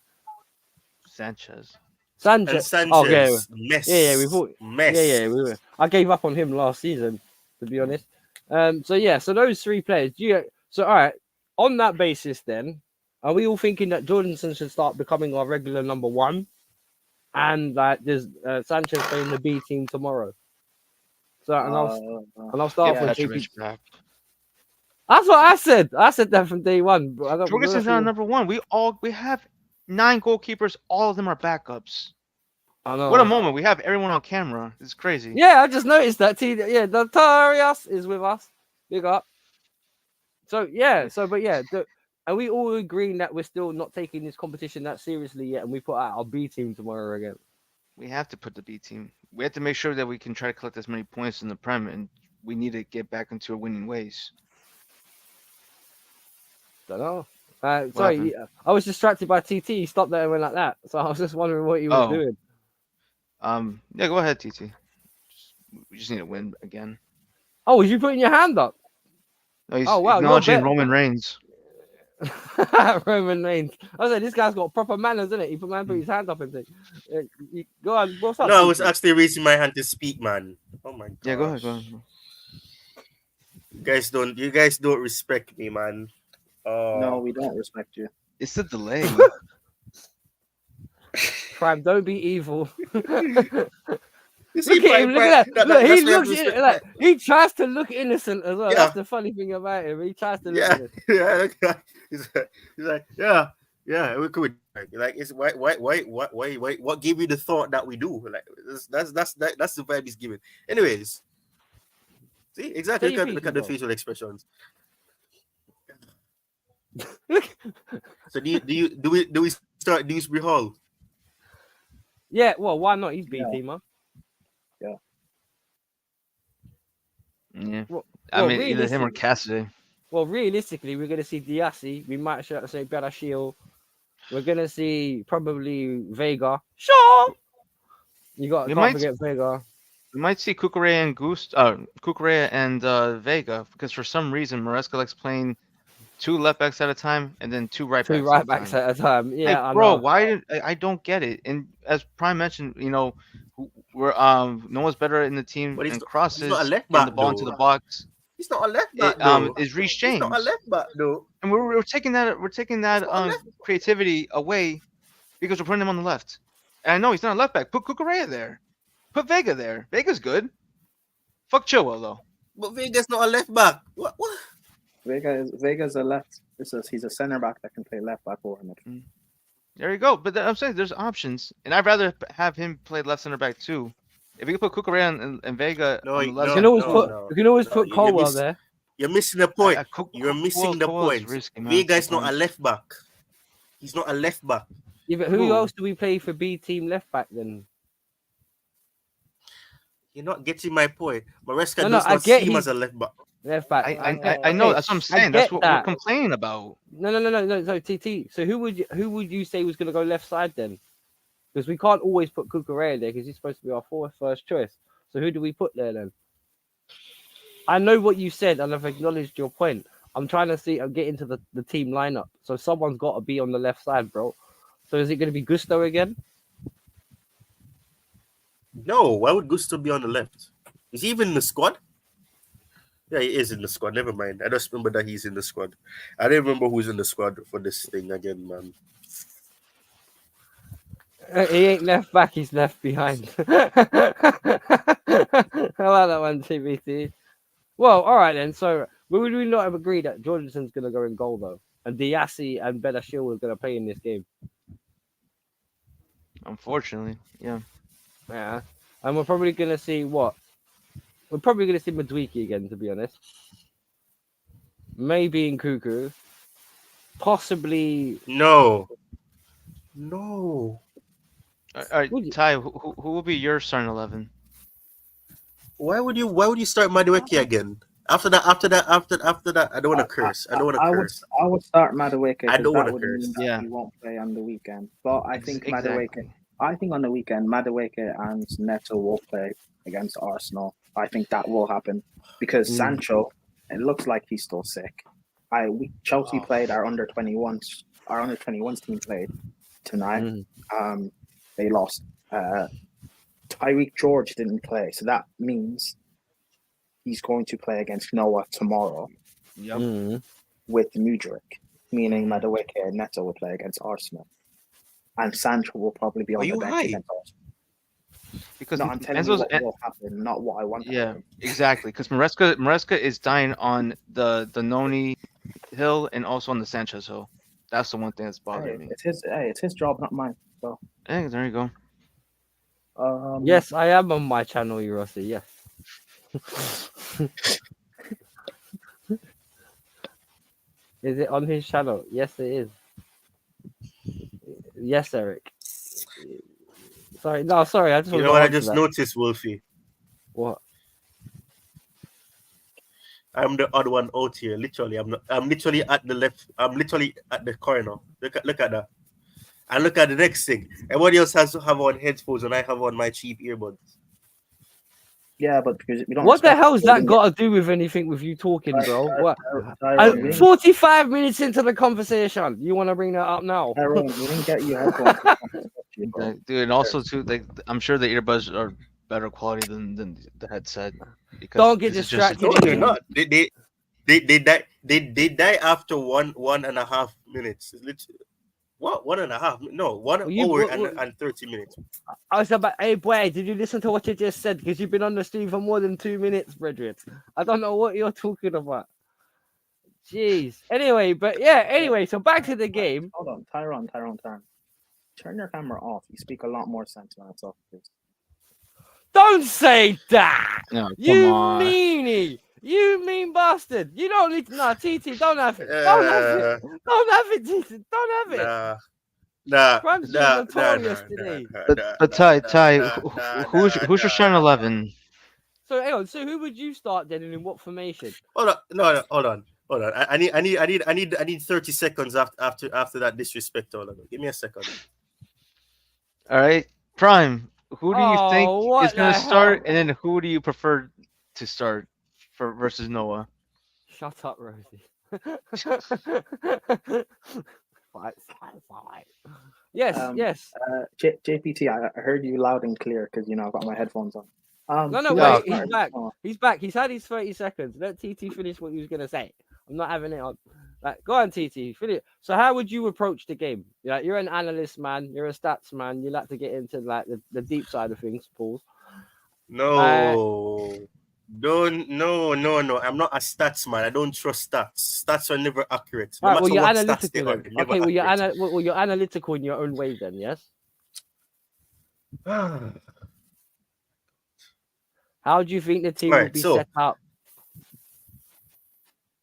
S1: Sanchez.
S4: And
S2: Sanchez. Oh yeah,
S4: Sanchez,
S2: yeah. We
S4: mess,
S2: thought yeah. We
S4: mess.
S2: were. I gave up on him last season, to be honest. So yeah. So those three players. Do you? So all right. On that basis, then, are we all thinking that Jordanson should start becoming our regular number one, and that there's Sanchez playing the B team tomorrow? So and I'll start
S1: Get
S2: off
S3: Yeah,
S2: with
S1: Petrovic
S2: JP.
S1: back.
S2: That's what I said. I said that from day one. But I don't.
S1: Jorgensen's not number one. We have 9 goalkeepers. All of them are backups.
S2: I
S1: What a
S2: know.
S1: moment! We have everyone on camera. It's crazy.
S2: Yeah, I just noticed that. Yeah, Notarius is with us. Big up. So yeah, but yeah, are we all agreeing that we're still not taking this competition that seriously yet, and we put out our B team tomorrow again?
S1: We have to put the B team. We have to make sure that we can try to collect as many points in the Prem, and we need to get back into our winning ways.
S2: Don't know.
S1: What
S2: Sorry,
S1: happened?
S2: I was distracted by TT. He stopped there and went like that. So I was just wondering what he was
S1: Oh,
S2: doing.
S1: yeah. Go ahead, TT. We just need to win again.
S2: Oh, was you putting your hand up?
S1: No, he's
S2: Oh wow, you're
S1: acknowledging
S2: better.
S1: Roman Reigns.
S2: Roman Reigns. I said this guy's got proper manners, isn't it? He put his hand up and thing. Go on, what's up?
S4: No, I was
S2: TT?
S4: actually raising my hand to speak, man. Oh my
S1: Yeah, go ahead. Go
S4: gosh.
S1: ahead.
S4: You guys don't respect me, man.
S3: no, we don't respect you.
S1: It's the delay.
S2: Prime, don't be evil.
S4: You see,
S2: Look at him. Look at that. Look, he
S4: that's why I have
S2: looks
S4: to respect
S2: like he tries to look innocent as well.
S4: Yeah.
S2: That's the funny thing about him. He tries to look
S4: Yeah,
S2: innocent.
S4: yeah. He's like, yeah. We could like, it's why? What gave you the thought that we do? Like, that's the vibe he's giving. Anyways, see exactly.
S2: Say your
S4: Look
S2: piece,
S4: at the
S2: bro.
S4: facial expressions.
S2: Look.
S4: So do we start Dewsbury Hall?
S2: Yeah, well, why not? He's B
S3: Yeah.
S2: teamer.
S1: Yeah.
S2: Well,
S1: I mean, either him or
S2: realistically,
S1: Cassidy.
S2: we're going to see Diassi. We might say Berashil. We're going to see probably Vega. Sure. Can't forget Vega.
S1: We might see Cucurella and Vega, because for some reason Maresca likes playing 2 left backs at a time and then 2 right backs.
S2: 2 right backs at a time. Yeah,
S1: Like,
S2: I
S1: bro,
S2: know.
S1: why I don't get it. And as Prime mentioned, we're no one's better in the team
S4: But
S1: and
S4: he's
S1: crosses,
S4: not a left
S1: getting the
S4: back
S1: ball into
S4: though.
S1: the box.
S4: He's not a left back though.
S1: Is Reece
S4: He's not a
S1: James.
S4: left back though.
S1: And we're taking that creativity away because we're putting him on the left. And I know he's not a left back. Put Cucurella there. Put Vega there. Vega's good. Fuck Chilwell though.
S4: But Vega's not a left back. What?
S3: Vega's a left. He's a center back that can play left back or midfield.
S1: There you go. But I'm saying there's options, and I'd rather have him play left center back too. If you can put Cucurella and Vega on the left,
S2: You can always put Colwell there.
S4: You're missing the point. You're missing the
S1: Colwell's
S4: point.
S1: risky, man,
S4: Vega's not a
S1: sometimes.
S4: left back. He's not a left back.
S2: Yeah, but who else do we play for B team left back then?
S4: You're not getting my point. Maresca
S2: No,
S4: does
S2: I
S4: not
S2: get
S4: see him
S2: he's-
S4: as a left back.
S2: Left back.
S1: I know. That's what I'm saying. That's what we're complaining about.
S2: No. So TT. So who would you say was going to go left side then? Because we can't always put Cucurella there because he's supposed to be our first choice. So who do we put there then? I know what you said and I've acknowledged your point. I'm trying to get into the team lineup. So someone's got to be on the left side, bro. So is it going to be Gusto again?
S4: No, why would Gusto be on the left? Is he even in the squad? Yeah, he is in the squad. Never mind. I just remember that he's in the squad. I don't remember who's in the squad for this thing again, man.
S2: He ain't left back, he's left behind. I like that one, TBT. Well, all right then. So, would we not have agreed that Jordanson's going to go in goal, though? And Diassi and Bedashil are going to play in this game?
S1: Unfortunately, yeah.
S2: Yeah. And we're probably going to see what? We're probably going to see Madwiki again, to be honest. Maybe in Cuckoo. Possibly.
S4: No.
S1: All right, Ty, who will be your starting 11?
S4: Why would you start Madueke again? After that, I don't want to curse. I don't want to curse.
S3: I would start Madueke
S4: I
S3: because
S4: don't want
S3: that
S4: to
S3: would mean
S4: curse.
S3: that
S1: Yeah.
S3: he won't play on the weekend. But I think
S1: Exactly.
S3: I think on the weekend, Madueke and Neto will play against Arsenal. I think that will happen because Sancho, it looks like he's still sick. Chelsea played our under 21s. Our under 21s team played tonight. They lost. Tyreek George didn't play, so that means he's going to play against Noah tomorrow
S1: Yep.
S3: with Mudryk, meaning Madueke and Neto will play against Arsenal. And Sancho will probably be on the bench against Arsenal.
S1: Because
S3: No, I'm telling you what will happen, not what I want to happen.
S1: exactly. Because Maresca is dying on the Noni hill and also on the Sanchez hill. That's the one thing that's bothering me.
S3: It's his job, not mine. So
S1: Hey, there you go.
S2: Yes, I am on my channel, Eurossi. Yes. Is it on his channel? Yes, it is. Yes, Eric. Sorry, I just want
S4: You
S2: to
S4: know
S2: go
S4: what I
S2: on to
S4: just
S2: that.
S4: noticed, Wolfie?
S2: What?
S4: I'm the odd one out here. Literally, I'm literally at the left. I'm literally at the corner. Look at that. And look at the next thing. Everybody else has to have on headphones, and I have on my cheap earbuds.
S3: yeah, but because we don't.
S2: What the
S3: respect
S2: hell's
S3: people,
S2: that got to do with anything with you talking, bro? What?
S3: Tyrone, we didn't-
S2: 45 minutes into the conversation, you want to bring that up now?
S3: Tyrone, we didn't get you headphones.
S1: Dude, and also too, like I'm sure the earbuds are better quality than the headset. Because
S2: Don't get
S1: this is just a-
S2: distracted.
S4: No, they're not. They die after 1.5 minutes. It's literally what 1.5? No, 1 hour and 30 minutes.
S2: I was about, hey boy, did you listen to what you just said? Because you've been on the stream for more than 2 minutes, brethren. I don't know what you're talking about. Jeez. Anyway, so back to the game.
S3: Hold on, Tyrone. Turn your camera off. You speak a lot more sense when it's off, please.
S2: Don't say that.
S1: No, come
S2: You
S1: on.
S2: meanie. You mean bastard. You don't need to. Nah, TT, don't have it. Don't have it. Don't have it, TT. Don't have it. Crumb's been notorious today.
S1: But Ty, who's your starting 11?
S2: So hang on. So who would you start then, and in what formation?
S4: Hold on, no, hold on. I need 30 seconds after that disrespect. Hold on, give me a second.
S1: All right, Prime. Who do you think
S2: what
S1: is going
S2: the
S1: to start,
S2: hell?
S1: and then who do you prefer to start for versus Noah?
S2: Shut up, Rosie. Fight. Yes.
S3: JPT, I heard you loud and clear because I've got my headphones on.
S2: No,
S3: who
S2: wait,
S3: else
S2: he's
S3: started?
S2: back.
S3: Oh,
S2: He's back. He's had his 30 seconds. Let TT finish what he was gonna say. I'm not having it on. Like, go on, TT. Finish. So, how would you approach the game? You're an analyst, man. You're a stats man. You like to get into like the deep side of things, Paul.
S4: No. No. I'm not a stats man. I don't trust stats. Stats are never accurate. No
S2: Right, well,
S4: matter
S2: you're
S4: what stats
S2: analytical
S4: they are,
S2: then.
S4: they're never
S2: Okay, well,
S4: accurate.
S2: you're analytical in your own way then, yes? How do you think the team will be set up?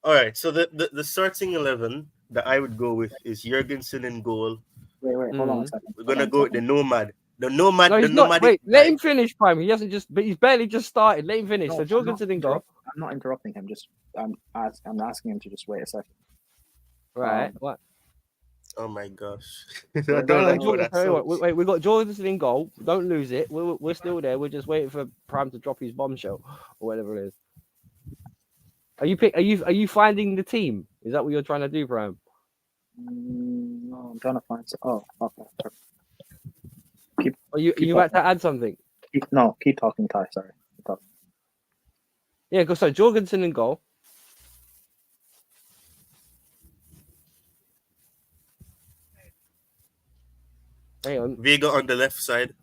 S4: All right, so the starting 11 that I would go with is Jurgensen in goal.
S3: Wait, hold on a second.
S4: We're gonna go with the Nomad. The Nomad.
S2: No,
S4: the
S2: he's not.
S4: nomadic
S2: Wait,
S4: guy.
S2: let him finish, Prime. He hasn't just, but he's barely just started. Let him finish.
S3: No,
S2: So Jorgensen didn't go.
S3: I'm not interrupting him. I'm asking him to just wait a second.
S2: Right. What?
S4: Oh my gosh!
S3: Wait,
S2: Wait, we got Jorgensen in goal. Don't lose it. We're still there. We're just waiting for Prime to drop his bombshell or whatever it is. Are you finding the team? Is that what you're trying to do, Prime?
S3: No, I'm trying to find. Oh, okay.
S2: Are you about to add something?
S3: Keep talking, Ty. Sorry. Keep talking.
S2: Yeah, so Jorgensen in goal. Hang on.
S4: Vega on the left side.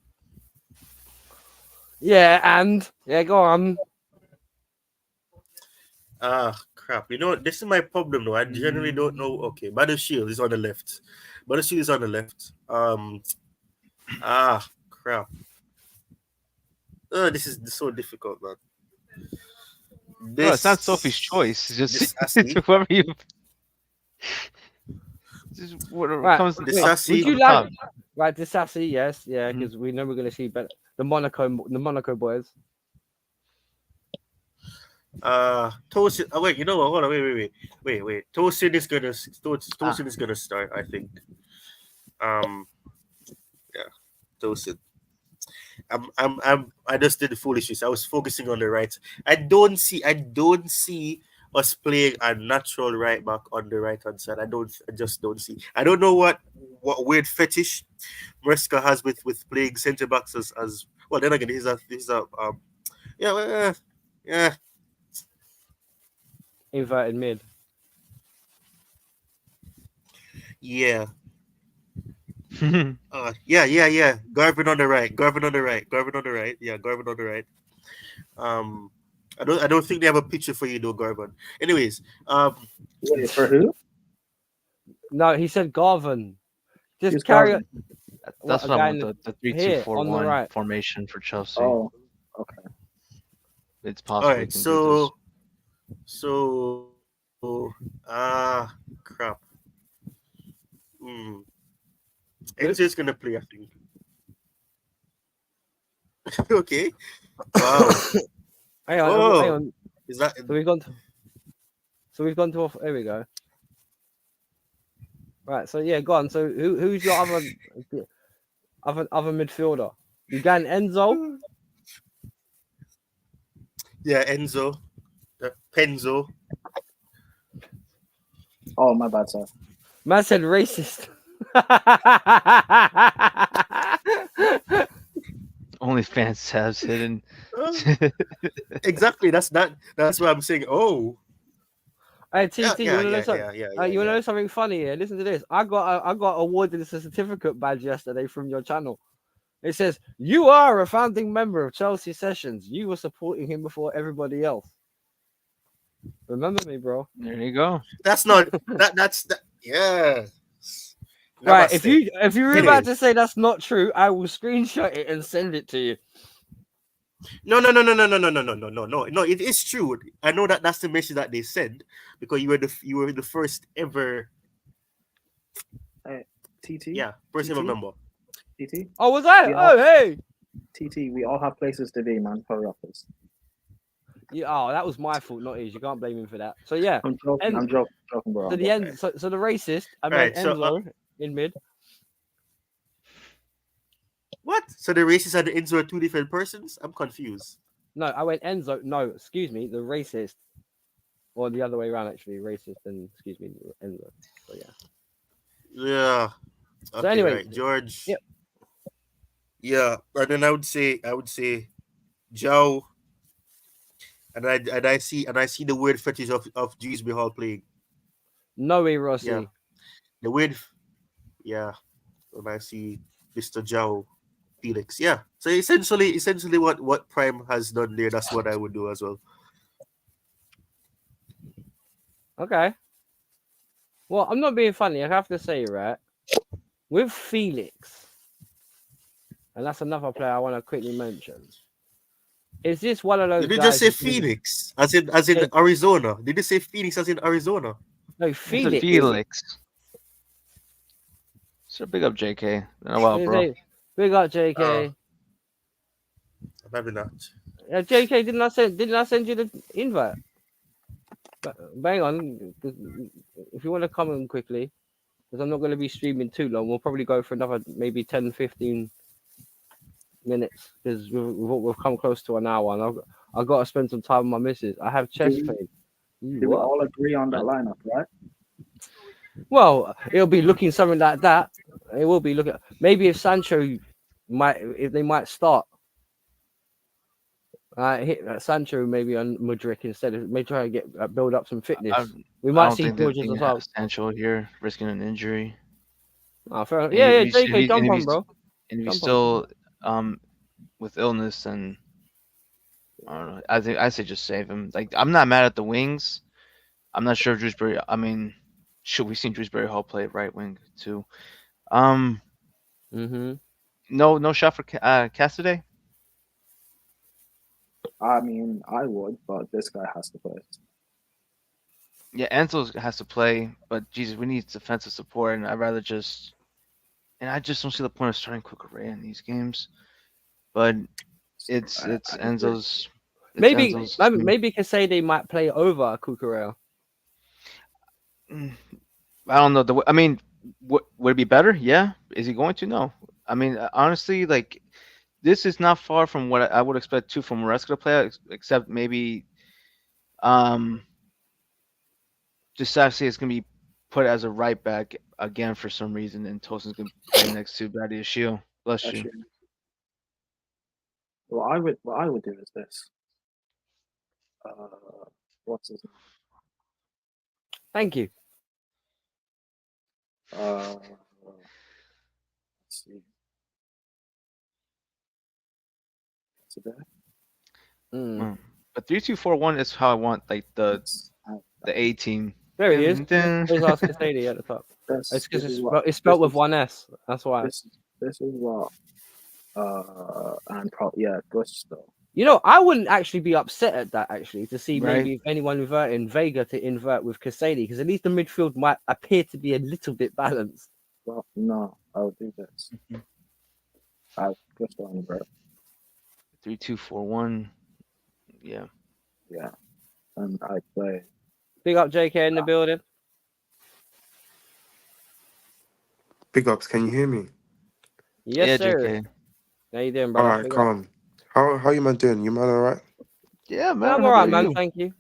S2: Yeah, go on.
S4: Crap. This is my problem though. I generally don't know. Okay, Battle Shield is on the left. Crap. This is so difficult, man.
S1: No, it's not Sophie's choice. It's just
S4: Disassi.
S1: whoever you. Just whatever comes.
S2: Would you like right Disassi? Yes, yeah,
S1: Mm-hmm.
S2: because we know we're going to see better the Monaco boys.
S4: Tosin. Oh, wait, you know what? Hold on. Wait.
S1: Ah,
S4: Tosin is gonna start. I think. Um. Yeah. Tosin. I just did the foolishness. I was focusing on the right. I don't see us playing a natural right back on the right hand side. I just don't see. I don't know what weird fetish Mresca has with playing centre backs as well. Then again, he's a yeah, yeah.
S2: Inverted mid.
S4: Yeah. Yeah. Garvin on the right. Garvin on the right. Yeah, Garvin on the right. Um, I don't think they have a picture for you though, Garvin. Anyways,
S3: Wait, for who?
S2: No, he said Garvin. Just
S3: Who's
S2: carry it.
S3: Garvin?
S2: What
S1: that's
S2: a
S1: what I
S2: guy
S1: want.
S2: in
S1: The three two
S2: here
S1: four
S2: on the
S1: one
S2: right.
S1: formation for Chelsea.
S3: Oh, okay.
S1: It's
S4: all
S1: possible we
S4: right.
S1: can do this.
S4: Crap. Hmm. Enzo is gonna play, I think. Okay. Wow.
S2: Hang on, hang
S4: Oh,
S2: on.
S4: is that
S2: So we've gone to. So we've gone to. Here we go. Right. So yeah, go on. So who's your other midfielder? You got Enzo.
S4: yeah, Enzo, Penzo.
S3: Oh, my bad, sir.
S2: Man said racist.
S1: Only fans tabs hidden.
S4: Exactly. That's what I'm saying. Oh,
S2: Hey TT, you wanna know something? You wanna
S4: yeah.
S2: know something funny here? Listen to this. I got awarded a certificate badge yesterday from your channel. It says you are a founding member of Chelsea Sessions. You were supporting him before everybody else. Remember me, bro.
S1: There you go.
S4: That's not that's that. Yeah.
S2: Right.
S4: Namaste.
S2: If you're about
S4: Anyways,
S2: to say that's not true, I will screenshot it and send it to you.
S4: no. It is true. I know that that's the message that they sent because you were the first ever
S3: TT,
S4: first ever
S3: TT,
S4: member.
S3: TT.
S2: Oh, was I?
S3: We all,
S2: Oh, hey.
S3: TT. We all have places to be, man. Hurry up, please.
S2: Yeah, oh, that was my fault, not his. You can't blame him for that. So yeah,
S3: I'm joking.
S2: and
S3: Bro.
S2: so
S3: I'm
S2: the
S3: joking.
S2: end. So the racist. I
S4: All
S2: meant
S4: right. So
S2: Enzo in mid.
S4: what? So the racists and the Enzo are two different persons? I'm confused.
S2: No, I went Enzo. No, excuse me, the racist, or the other way around actually, racist and excuse me, Enzo. So yeah.
S4: Yeah.
S2: So
S4: Okay.
S2: anyway,
S4: Right. George.
S2: yeah,
S4: Yeah. And then I would say Joe. And I see the weird fetish of Dewsbury Hall playing.
S2: Noe
S4: Yeah.
S2: Rossi.
S4: The weird. Yeah. And I see Mr. Joe Felix. Yeah. So essentially what Prime has done there, that's what I would do as well.
S2: Okay. Well, I'm not being funny. I have to say, right, with Felix, and that's another player I want to quickly mention. Is this one of those
S4: Did you just
S2: guys?
S4: say Phoenix? As in Arizona? Did you say Phoenix as in Arizona?
S2: No,
S1: It's a
S2: Felix.
S1: Felix. So big up JK. Oh well, bro.
S2: Big up JK.
S4: Maybe not.
S2: JK, didn't I send you the invite? Bang on, if you want to come in quickly, because I'm not going to be streaming too long. We'll probably go for another maybe 10, 15 minutes because we've come close to an hour, and I've got to spend some time with my missus. I have chest pain.
S3: Do we all agree on that lineup, right?
S2: Well, it'll be looking something like that. It will be looking. Maybe if they might start. Hit Sancho maybe on Mudryk instead of maybe try to get build up some fitness. We
S1: I
S2: might
S1: don't
S2: see
S1: think they're
S2: Georges as well.
S1: Sancho here risking an injury.
S2: Oh, fair enough.
S1: And
S2: Yeah,
S1: if
S2: JK,
S1: he-
S2: jump
S1: and if
S2: on,
S1: he's
S2: bro.
S1: and if he's
S2: Jump
S1: still with illness, then I don't know. I say just save him. Like I'm not mad at the wings. I'm not sure if Drewsbury. I mean, should we seen Drewsbury Hall play right wing too?
S2: Mm-hmm.
S1: No shot for Cassidy.
S3: I mean, I would, but this guy has to play.
S1: Yeah, Enzo has to play, but Jesus, we need defensive support, and I'd rather just. And I just don't see the point of starting Quick Array in these games. But it's
S3: I agree.
S1: Enzo's.
S2: Maybe
S1: Enzo's
S2: maybe,
S1: team.
S2: maybe Casade might play over Cucurella.
S1: Mm, I don't know. I mean, would it be better? Yeah. Is he going to? No. I mean, honestly, like this is not far from what I would expect too from Maresca to play, except maybe um just actually it's gonna be put as a right back again for some reason, and Tosin's gonna play next to Badia Shield. Bless you.
S3: Actually, what I would do is this. What's his name?
S2: Thank you.
S3: Let's see. Is it there?
S2: Mm.
S1: But 3-2-4-1 is how I want like the
S3: Uh,
S1: A team.
S2: There he is.
S1: Dun, dun.
S2: There's our Casade at the top. It's because
S3: this is what
S2: it's
S3: this
S2: spelled with
S3: is
S2: one S. That's why.
S3: this is what and probably yeah, Gusto.
S2: You know, I wouldn't actually be upset at that actually to see
S1: Right.
S2: maybe if anyone inverting Vega to invert with Casade because at least the midfield might appear to be a little bit balanced.
S3: Well, no, I would do this.
S1: Mhm.
S3: I Gusto on the bird.
S1: 3-2-4-1. Yeah.
S3: Yeah, and I play.
S2: Big up JK in the building.
S5: Big ups, can you hear me?
S2: Yes,
S1: Yeah,
S2: sir.
S1: JK.
S2: How you doing,
S5: All
S2: brother?
S5: right,
S2: Big up.
S5: calm. How you man doing? You man all right?
S1: Yeah,
S2: Yeah,
S1: man.
S2: I'm
S1: How
S2: alright,
S1: about
S2: man.
S1: you?
S2: Thank you.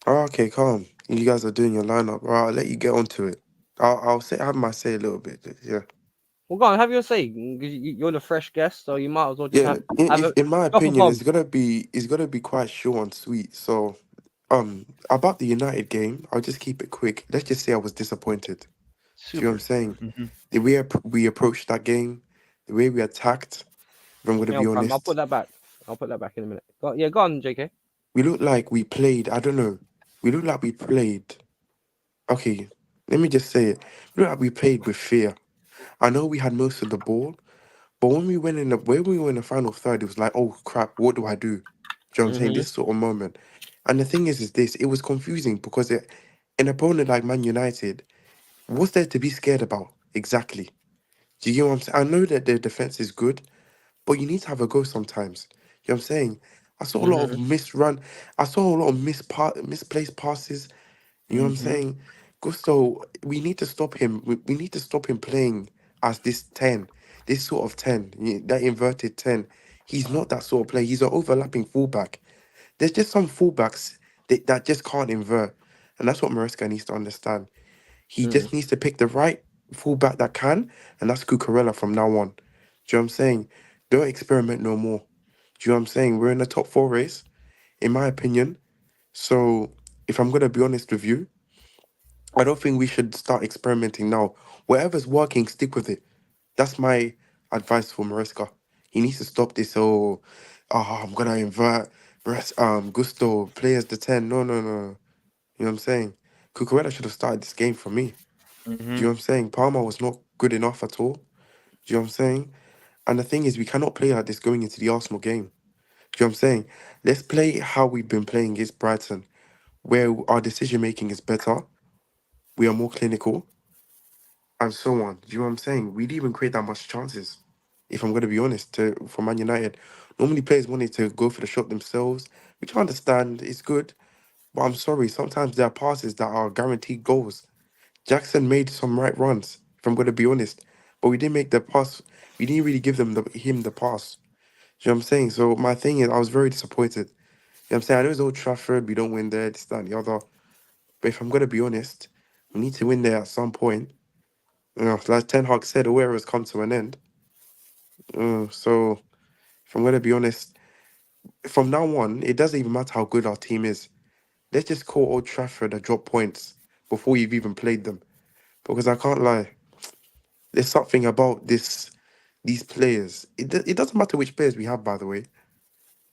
S5: Oh, okay, calm. You guys are doing your lineup. All right, I'll let you get onto it. I'll have my say a little bit. Yeah,
S2: Well, go on, have your say. 'Cause you're the fresh guest, so you might as well just
S5: yeah.
S2: have a
S5: In my
S2: drop a
S5: opinion,
S2: bomb.
S5: it's gonna be quite short and sweet. So, about the United game, I'll just keep it quick. Let's just say I was disappointed. Do you know what I'm
S1: Super.
S5: saying?
S1: Hmm.
S5: The way we approached that game, the way we attacked. If I'm gonna
S2: Yeah,
S5: be
S2: I'll put
S5: honest,
S2: that back. I'll put that back in a minute. Go on, JK.
S5: we looked like we played. I don't know. We looked like we played. Okay, let me just say it. We looked like we played with fear. I know we had most of the ball, but when we were in the final third, it was like, oh crap, what do I do? Do you know what I'm saying?
S2: Mhm.
S5: This sort of moment. And the thing is this, it was confusing because an opponent like Man United, what's there to be scared about? Exactly. Do you get what I'm saying? I know that their defense is good, but you need to have a go sometimes. You know what I'm saying? I saw a lot of
S2: Mhm.
S5: misrun. I saw a lot of misplaced passes. You know what I'm
S1: Hmm.
S5: saying? Gusto, we need to stop him. We need to stop him playing as this 10, this sort of 10, that inverted 10. He's not that sort of player. He's an overlapping fullback. There's just some fullbacks that just can't invert. And that's what Maresca needs to understand. He
S2: Mhm.
S5: just needs to pick the right fullback that can, and that's Cucurella from now on. Do you know what I'm saying? Don't experiment no more. Do you know what I'm saying? We're in the top four race, in my opinion. So if I'm gonna be honest with you, I don't think we should start experimenting now. Whatever's working, stick with it. That's my advice for Maresca. He needs to stop this. I'm gonna invert Gusto play as the 10. No, no, no. You know what I'm saying? Cucurella should have started this game for me. Do
S1: Hmm.
S5: you know what I'm saying? Palmer was not good enough at all. Do you know what I'm saying? And the thing is, we cannot play like this going into the Arsenal game. Do you know what I'm saying? Let's play how we've been playing against Brighton, where our decision making is better, we are more clinical, and so on. Do you know what I'm saying? We didn't even create that much chances, if I'm going to be honest, for Man United. Normally, players wanted to go for the shot themselves, which I understand is good, but I'm sorry, sometimes there are passes that are guaranteed goals. Jackson made some right runs, if I'm going to be honest, but we didn't make the pass. We didn't really give him the pass. Do you know what I'm saying? So my thing is, I was very disappointed. You know what I'm saying? I know it's Old Trafford, we don't win there, this, that, and the other. But if I'm going to be honest, we need to win there at some point. Like Ten Hag said, the era has come to an end. So if I'm going to be honest, from now on, it doesn't even matter how good our team is. Let's just call Old Trafford a drop points before you've even played them. Because I can't lie, there's something about these players. It doesn't matter which players we have, by the way.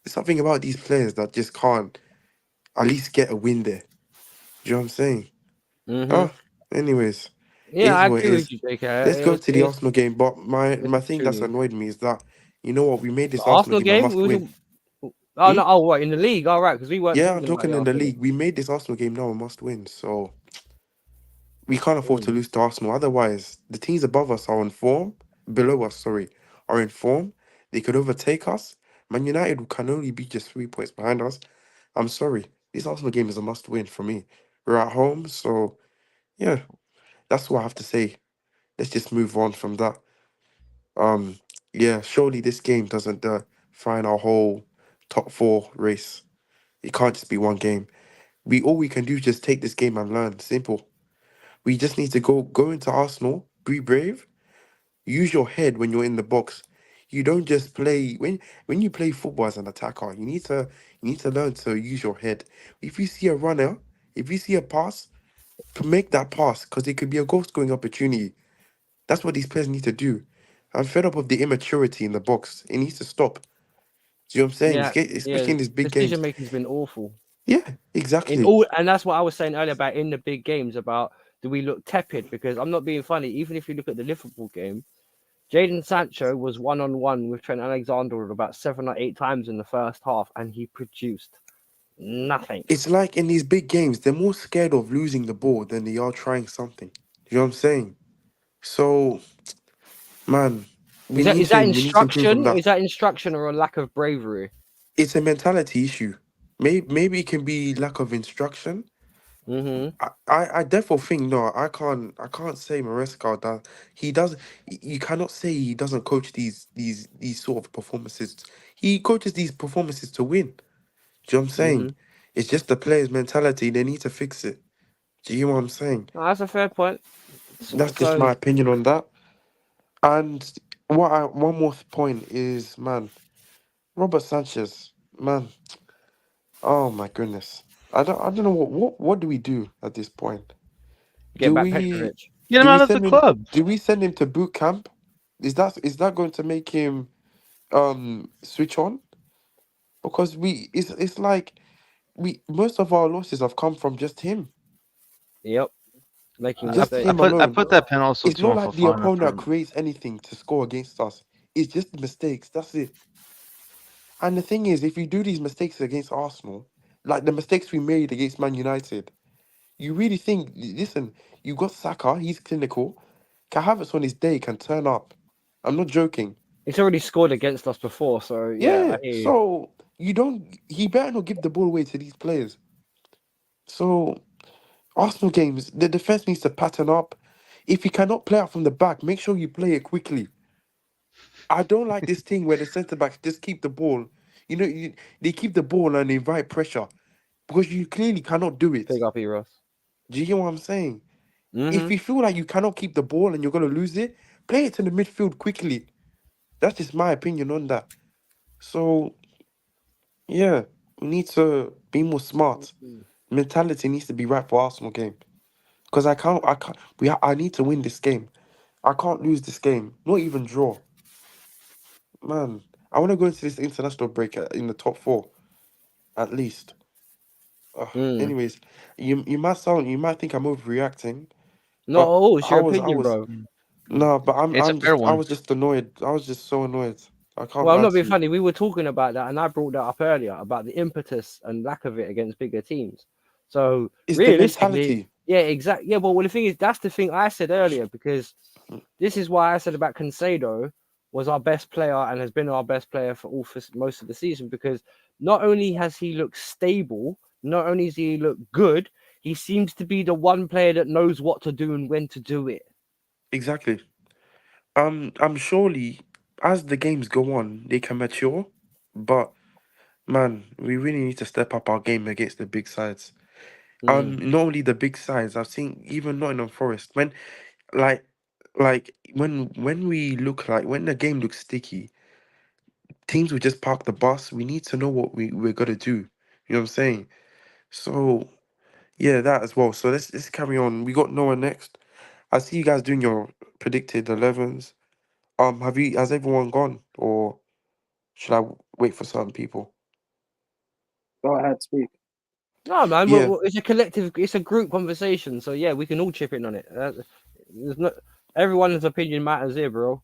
S5: There's something about these players that just can't at least get a win there. Do you know what I'm saying?
S2: Mhm.
S5: Oh, anyways, it
S2: Yeah,
S5: is
S2: I
S5: what it
S2: agree with
S5: is.
S2: you, JK.
S5: Let's go to the
S2: It's
S5: Arsenal game. But my thing that's
S2: truly
S5: annoyed me is that, you know what, we made
S2: the
S5: this Arsenal
S2: Arsenal
S5: game a
S2: game.
S5: must win.
S2: Oh
S5: Hmm?
S2: no! Oh, what in the league? All right, because we weren't
S5: Yeah, I'm
S2: talking about
S5: talking
S2: the
S5: in the
S2: Arsenal game.
S5: league. We made this Arsenal game now a must win. So we can't afford to
S2: Mm.
S5: lose to Arsenal. Otherwise, the teams above us are on form, below us, sorry, are in form. They could overtake us. Man United can only be just 3 points behind us. I'm sorry. This Arsenal game is a must win for me. We're at home, so yeah, that's what I have to say. Let's just move on from that. Um, yeah, surely this game doesn't define our whole top four race. It can't just be one game. We all we can do is just take this game and learn. Simple. We just need to go into Arsenal, be brave, use your head when you're in the box. You don't just play when you play football as an attacker. You need to learn to use your head. If you see a runner, if you see a pass, make that pass because it could be a goal scoring opportunity. That's what these players need to do. I'm fed up of the immaturity in the box. It needs to stop. Do you know what I'm saying?
S2: Yeah,
S5: Especially
S2: yeah.
S5: in these big games.
S2: Decision making's been awful.
S5: Yeah,
S2: In
S5: exactly.
S2: all, and that's what I was saying earlier about in the big games about do we look tepid? Because I'm not being funny. Even if you look at the Liverpool game, Jadon Sancho was 1-on-1 with Trent Alexander about 7 or 8 times in the first half, and he produced nothing.
S5: It's like in these big games, they're more scared of losing the ball than they are trying something. You know what I'm saying? So, man,
S2: Is that
S5: we need to improve on
S2: instruction?
S5: that.
S2: Is that instruction or a lack of bravery?
S5: It's a mentality issue. Maybe it can be lack of instruction.
S2: Mm-hmm.
S5: I therefore think no, I can't say Maresca that he does. You cannot say he doesn't coach these sort of performances. He coaches these performances to win. Do you know what I'm
S2: Mm-hmm.
S5: saying? It's just the players' mentality. They need to fix it. Do you know what I'm saying?
S2: No, that's a fair point.
S5: That's just
S2: So
S5: my opinion on that. And one more point is, man, Robert Sanchez, man. Oh my goodness. I don't know what do we do at this point?
S2: get
S5: Do
S2: back
S5: we
S2: Petrovic.
S1: Get him
S5: do we
S1: out of the
S5: send him
S1: club.
S5: do we send him to boot camp? Is that going to make him switch on? Because it's like we most of our losses have come from just him.
S2: Yep, making
S1: I,
S5: Just
S1: I
S5: him
S2: mistakes.
S1: put I
S5: alone.
S1: put that pen also
S5: It's
S1: to
S5: not
S1: him for
S5: like the
S1: Fana
S5: opponent
S1: for
S5: creates anything to score against us. It's just mistakes. That's it. And the thing is, if you do these mistakes against Arsenal, like the mistakes we made against Man United, you really think, listen, you got Saka, he's clinical. Can Havertz on his day can turn up. I'm not joking.
S2: He's already scored against us before, so yeah,
S5: Yeah,
S2: I hear you.
S5: so he better not give the ball away to these players. So, Arsenal games, the defense needs to pattern up. If you cannot play out from the back, make sure you play it quickly. I don't like this thing where the centre backs just keep the ball. They keep the ball and invite pressure because you clearly cannot do it.
S2: Big up, Eros.
S5: Do you hear what I'm saying? If
S2: Mm-hmm.
S5: you feel like you cannot keep the ball and you're gonna lose it, play it to the midfield quickly. That's just my opinion on that. So yeah, we need to be more smart. Mentality needs to be right for Arsenal game. Because I need to win this game. I can't lose this game. Not even draw. Man, I want to go into this international break in the top four at least.
S2: Mm.
S5: Anyways, you might think I'm overreacting,
S2: Not at
S5: but
S2: all. It's
S5: I
S2: your
S5: was I
S2: opinion,
S5: was
S2: bro.
S5: no, but
S1: it's a fair
S5: I
S1: one.
S5: was just annoyed. I was just so annoyed. I can't
S2: Well, I'm
S5: lie
S2: not
S5: to
S2: being
S5: you.
S2: funny. We were talking about that, and I brought that up earlier about the impetus and lack of it against bigger teams. So
S5: It's the
S2: realistically,
S5: mentality.
S2: yeah, exactly. Yeah, well, the thing is, that's the thing I said earlier because this is why I said about Cancelo was our best player and has been our best player for most of the season because not only has he looked stable, not only does he look good, he seems to be the one player that knows what to do and when to do it.
S5: Exactly. I'm surely as the games go on, they can mature, but man, we really need to step up our game against the big sides.
S2: Mm.
S5: Not only the big sides, I've seen even Nottingham Forest like when the game looks sticky, teams will just park the bus. We need to know what we're gonna do. You know what I'm saying? So yeah, that as well. So let's carry on. We got Noah next. I see you guys doing your predicted 11s. Has everyone gone, or should I wait for certain people?
S3: Go ahead, speak.
S2: No, man,
S5: Yeah.
S2: it's a collective, it's a group conversation. So yeah, we can all chip in on it. There's not everyone's opinion matters here, bro.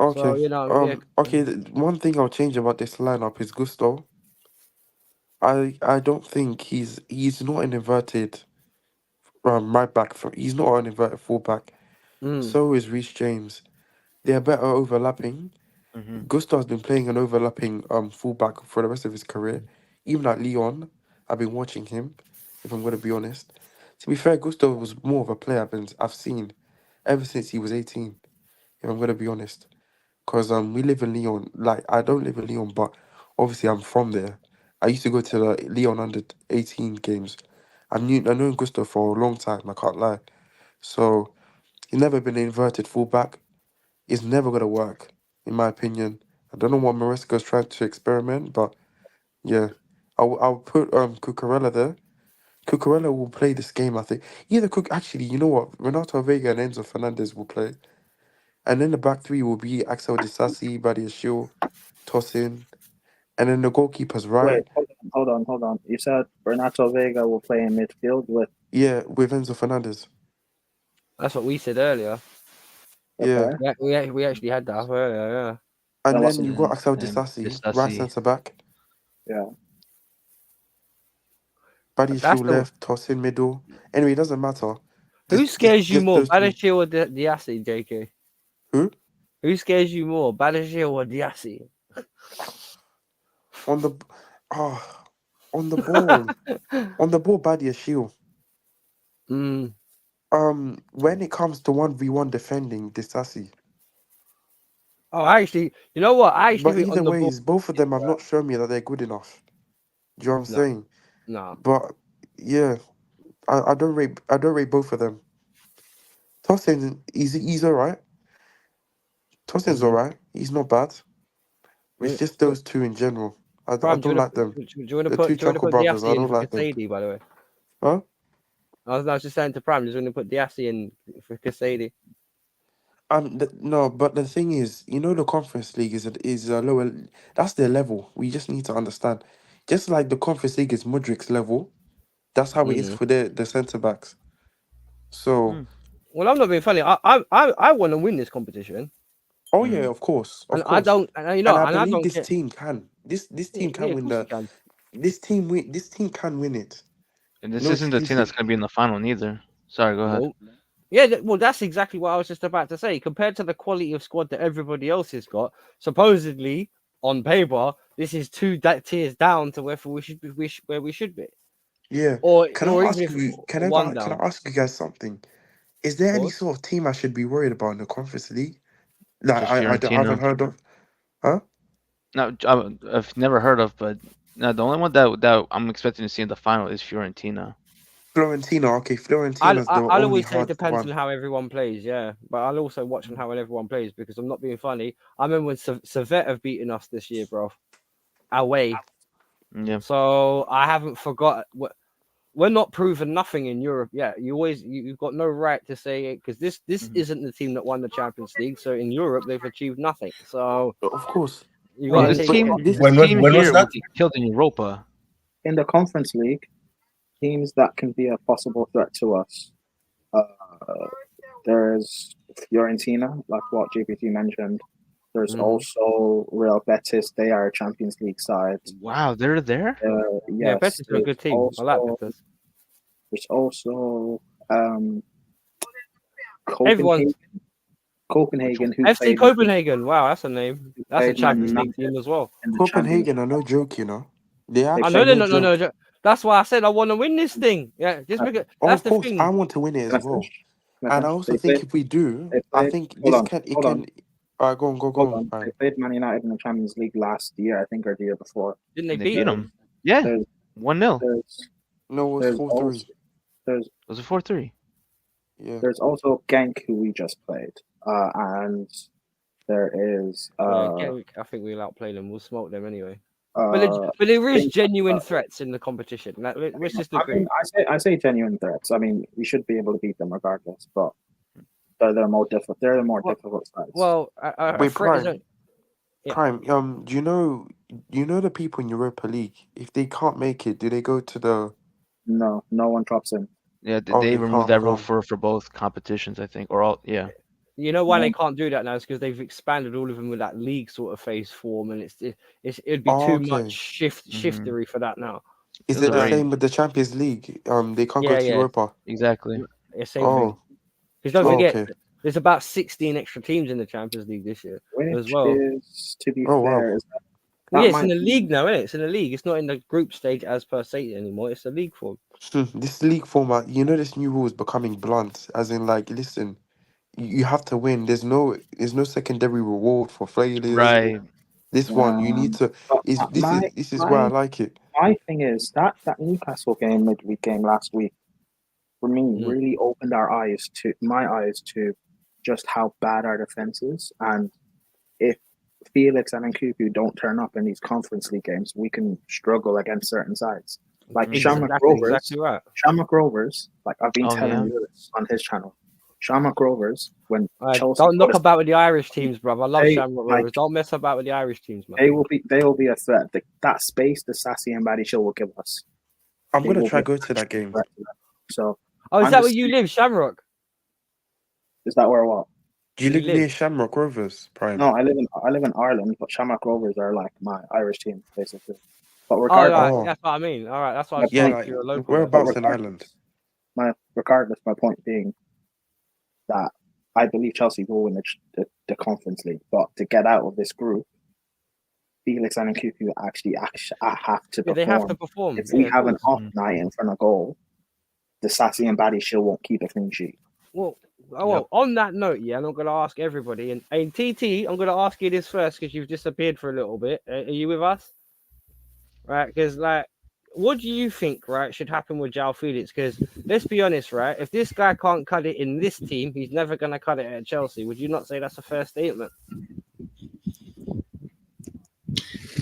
S2: So
S5: Okay.
S2: yeah.
S5: Okay. One thing I'll change about this lineup is Gusto. I don't think he's not an inverted right back. He's not an inverted fullback.
S2: Mm.
S5: So is Reece James. They are better overlapping.
S1: Mhm.
S5: Gusto's been playing an overlapping fullback for the rest of his career. Even at Lyon, I've been watching him. If I'm gonna be honest, to be fair, Gusto was more of a player I've seen ever since he was 18. If I'm gonna be honest, because we live in Lyon. Like I don't live in Lyon, but obviously I'm from there. I used to go to the Lyon under 18 games. I know Gusto for a long time. I can't lie. So he's never been an inverted fullback. It's never gonna work, in my opinion. I don't know what Maresca's trying to experiment, but yeah, I'll put Cucurella there. Cucurella will play this game, I think. Either Cook actually, you know what? Renato Vega and Enzo Fernandez will play, and then the back three will be Axel Disasi, Badiashile, Tosin, and then the goalkeeper's right.
S3: Wait, hold on. You said Renato Vega will play in midfield with.
S5: Yeah, with Enzo Fernandez.
S2: That's what we said earlier.
S5: Yeah,
S3: Okay.
S2: Yeah, we actually had that up earlier. Yeah.
S5: and
S3: Then what's
S5: then
S3: his
S5: you got Axel
S1: And
S5: Disasi, right
S1: Disasi.
S5: centre back.
S3: Yeah.
S2: That's
S5: Badiashile
S2: the
S5: left, Tosin middle. Anyway, it doesn't matter.
S2: who scares you
S5: Just
S2: more,
S5: those three.
S2: Badiashile or Diassi, JK?
S5: Who?
S2: Who scares you more, Badiashile or Diassi?
S5: On the oh, on the ball. On the ball, Badiashile.
S2: Mm.
S5: When it comes to 1v1 defending, Disasi.
S2: Oh, actually, you know what? I actually
S5: But
S2: think
S5: either
S2: on the
S5: way,
S2: ball.
S5: both of them have not shown me that they're good enough. Do you know what I'm
S2: No,
S5: saying?
S2: no.
S5: But yeah, I don't rate both of them. Tosin, he's alright. Tosin's
S2: Mm-hmm.
S5: alright. He's not bad. It's just those two in general. I
S2: Prime,
S5: don't like them.
S2: do you want to
S5: The
S2: put
S5: two Chuckle brothers,
S2: Diassi
S5: I
S2: in
S5: don't
S2: for
S5: like them.
S2: Casady, by the way?
S5: Huh?
S2: I was just saying to Prime, just want to put Diassi in for Casady.
S5: No, but the thing is, the Conference League is a lower. That's their level. We just need to understand. Just like the Conference League is Mudrik's level, that's how it is
S2: Mm.
S5: for the centre backs. So,
S1: Mm.
S2: Well, I'm not being funny. I want to win this competition,
S5: oh yeah,
S1: Mm.
S2: and
S5: of
S2: I
S5: course,
S2: don't, and,
S5: and I
S2: I
S5: believe
S2: don't
S5: this
S2: care.
S5: team can. This
S2: Yeah,
S5: team
S2: yeah,
S5: can
S2: of
S5: win
S2: course we can.
S5: This team can win it.
S1: And this
S5: No
S1: isn't the team that's
S5: excuses.
S1: going to be in the final neither. Sorry, go ahead.
S2: No. Yeah, well, that's exactly what I was just about to say. Compared to the quality of squad that everybody else has got, supposedly on paper, this is tiers down to where we should be, where we should be,
S5: Yeah.
S2: or
S5: Can I
S2: even
S5: ask
S2: if
S5: you?
S2: one
S5: Can I
S2: down.
S5: ask you guys something? Is there any
S2: Or
S5: sort of team I should be worried about in the Conference League that
S1: Just
S5: I haven't
S1: Fiorentina.
S5: heard of? Huh?
S1: No, I've never heard of, but no, the only one that I'm expecting to see in the final is Fiorentina.
S5: Florentina. Okay, Florentina's the
S2: I'll
S5: only
S2: always say it
S5: hard
S2: depends on
S5: one.
S2: how everyone plays, yeah. But I'll also watch on how everyone plays because I'm not being funny. I remember when Servette have beaten us this year, bro, away.
S1: Yeah.
S2: So I haven't forgot. We're not proven nothing in Europe yet. You've got no right to say it because this
S1: Mhm.
S2: isn't the team that won the Champions League. So in Europe they've achieved nothing. So
S5: Of course.
S2: you
S1: Well,
S2: got to
S1: this
S3: In,
S2: take it.
S1: team,
S5: This
S1: this team
S4: when was
S1: here
S4: that?
S1: will get killed in Europa.
S3: in the Conference League, teams that can be a possible threat to us. Uh, there's Fiorentina, like what GPT mentioned. There's
S2: Mhm.
S3: also Real Betis. They are a Champions League side.
S1: Wow, they're there.
S2: Yeah,
S3: Yes.
S2: Betis are a good team. I like Betis.
S3: There's also
S2: Everyone's
S3: Copenhagen. Copenhagen, who
S2: FC
S3: played
S2: Copenhagen. Wow, that's a name.
S3: who
S2: That's a
S3: played Man
S2: Champions League
S3: United
S2: team as well.
S3: in the Champions
S5: Copenhagen are no joke, They
S3: They
S2: I
S5: actually
S2: know
S3: played
S2: they're
S5: no
S2: not. No,
S5: joke.
S2: no. That's why I said I want to win this thing. Yeah, just
S3: uh,
S2: because
S5: Oh,
S2: that's
S5: of
S2: the
S5: course, I
S2: thing.
S5: want to win it
S3: can
S5: as
S3: I finish?
S5: well.
S3: Can I
S5: And I
S3: finish?
S5: also think if we do,
S3: They
S5: I
S3: played
S5: think
S3: hold
S5: this
S3: on,
S5: can it
S3: hold on,
S5: can. Go
S3: hold
S5: on.
S3: on. They
S5: Fine.
S3: played Man United in the Champions League last year, I think, or the year before.
S2: Didn't they
S1: And they
S2: beat
S1: beat
S2: them?
S3: There's
S1: them. Yeah,
S3: there's
S1: 1-0.
S3: there's
S5: No, it was
S3: there's
S5: 4-3.
S3: also there's
S1: It was a 4-3.
S5: Yeah.
S3: there's also Genk who we just played. And there is
S2: Yeah, I think we'll outplay them. We'll smoke them anyway.
S3: uh
S2: But there is
S3: think,
S2: genuine threats in the competition. Let's just agree.
S3: I say genuine threats. I mean, we should be able to beat them regardless, but they're more difficult. They're the more
S2: Well,
S3: difficult sides.
S2: Well, a
S5: Wait,
S2: threat is
S5: Prime.
S2: Yeah.
S5: Prime. Do you know the people in Europa League? If they can't make it, do they go to the?
S3: no one drops in.
S1: Yeah,
S5: Oh,
S1: they
S5: they
S1: removed
S5: can't
S1: that rule
S5: come.
S1: for both competitions, I think, or all. Yeah.
S2: You know why
S3: No.
S2: they can't do that now? Is because they've expanded all of them with that league sort of phase form, and it'd be
S5: Oh,
S2: too much
S5: okay.
S1: Mhm.
S2: shiftery for that now.
S5: Is
S1: Those
S5: it
S1: are
S5: the
S2: So
S1: very
S5: same with the Champions League? They can't go
S2: yeah,
S5: to
S2: yeah,
S5: Europa.
S1: exactly.
S2: same thing.
S5: Oh,
S2: Because don't
S5: oh,
S2: forget,
S5: okay.
S2: There's about 16 extra teams in the Champions League this year as
S3: Which
S2: well.
S3: is, to be
S5: Oh, wow.
S3: fair, is
S2: Well,
S3: that
S2: yeah, it's in
S3: might
S2: the
S3: be-
S2: league now, isn't it? It's in the league. It's not in the group stage as per se anymore. It's the league form.
S5: This league format, you know, this new rule is becoming blunt. As in, like, listen, you have to win. There's no secondary reward for failures.
S1: Right.
S5: This one, you need to.
S3: but
S5: Is this
S3: my
S5: is this is why I
S3: my
S5: like it.
S3: my thing is that Newcastle game, midweek game last week, for me,
S2: Mm.
S3: really opened my eyes to just how bad our defense is, and if Felix and Nkuku don't turn up in these Conference League games, we can struggle against certain sides. Like
S2: Exactly,
S3: Shamrock Rovers,
S2: exactly right.
S3: like I've been
S1: Oh,
S3: telling
S1: yeah.
S3: you this on his channel. Shamrock Rovers, when Chelsea
S2: Don't knock
S3: put us-
S2: about with the Irish teams, bro. I love
S3: They-
S2: Shamrock
S3: like-
S2: Rovers. Don't mess about with the Irish teams, man.
S3: they will be a threat. That space the Sassy and Baddy show will give us.
S5: I'm
S3: They
S5: gonna
S3: will
S5: try
S3: be
S5: go to that game.
S3: threat to them. So
S2: Oh, is
S3: I'm
S2: that
S3: just
S2: where you live, Shamrock?
S3: is that where what?
S5: Do you
S2: You
S5: live
S2: live?
S5: near Shamrock Rovers, Prime?
S3: No, I live in Ireland, but Shamrock Rovers are like my Irish team, basically. But
S2: Oh,
S3: regardless,
S2: right.
S5: Oh.
S2: That's what I mean. All right, that's what I was
S5: Yeah,
S2: saying.
S5: like,
S2: You're a local.
S5: whereabouts
S3: but
S5: in Ireland?
S3: my point being that I believe Chelsea will win the Conference League, but to get out of this group, Felix and Nkuku actually have to
S2: Yeah,
S3: perform.
S2: they have to perform.
S3: If
S2: Yeah,
S3: we
S2: of
S3: have an
S2: course.
S3: off night in front of goal, the Sassy and Baddy show won't keep a clean sheet.
S2: Well, on that note, yeah, and I'm going to ask everybody, and TT, I'm going to ask you this first because you've disappeared for a little bit. Are you with us? Right, because like, what do you think, right, should happen with João Felix? Because let's be honest, right, if this guy can't cut it in this team, he's never going to cut it at Chelsea. Would you not say that's a fair statement?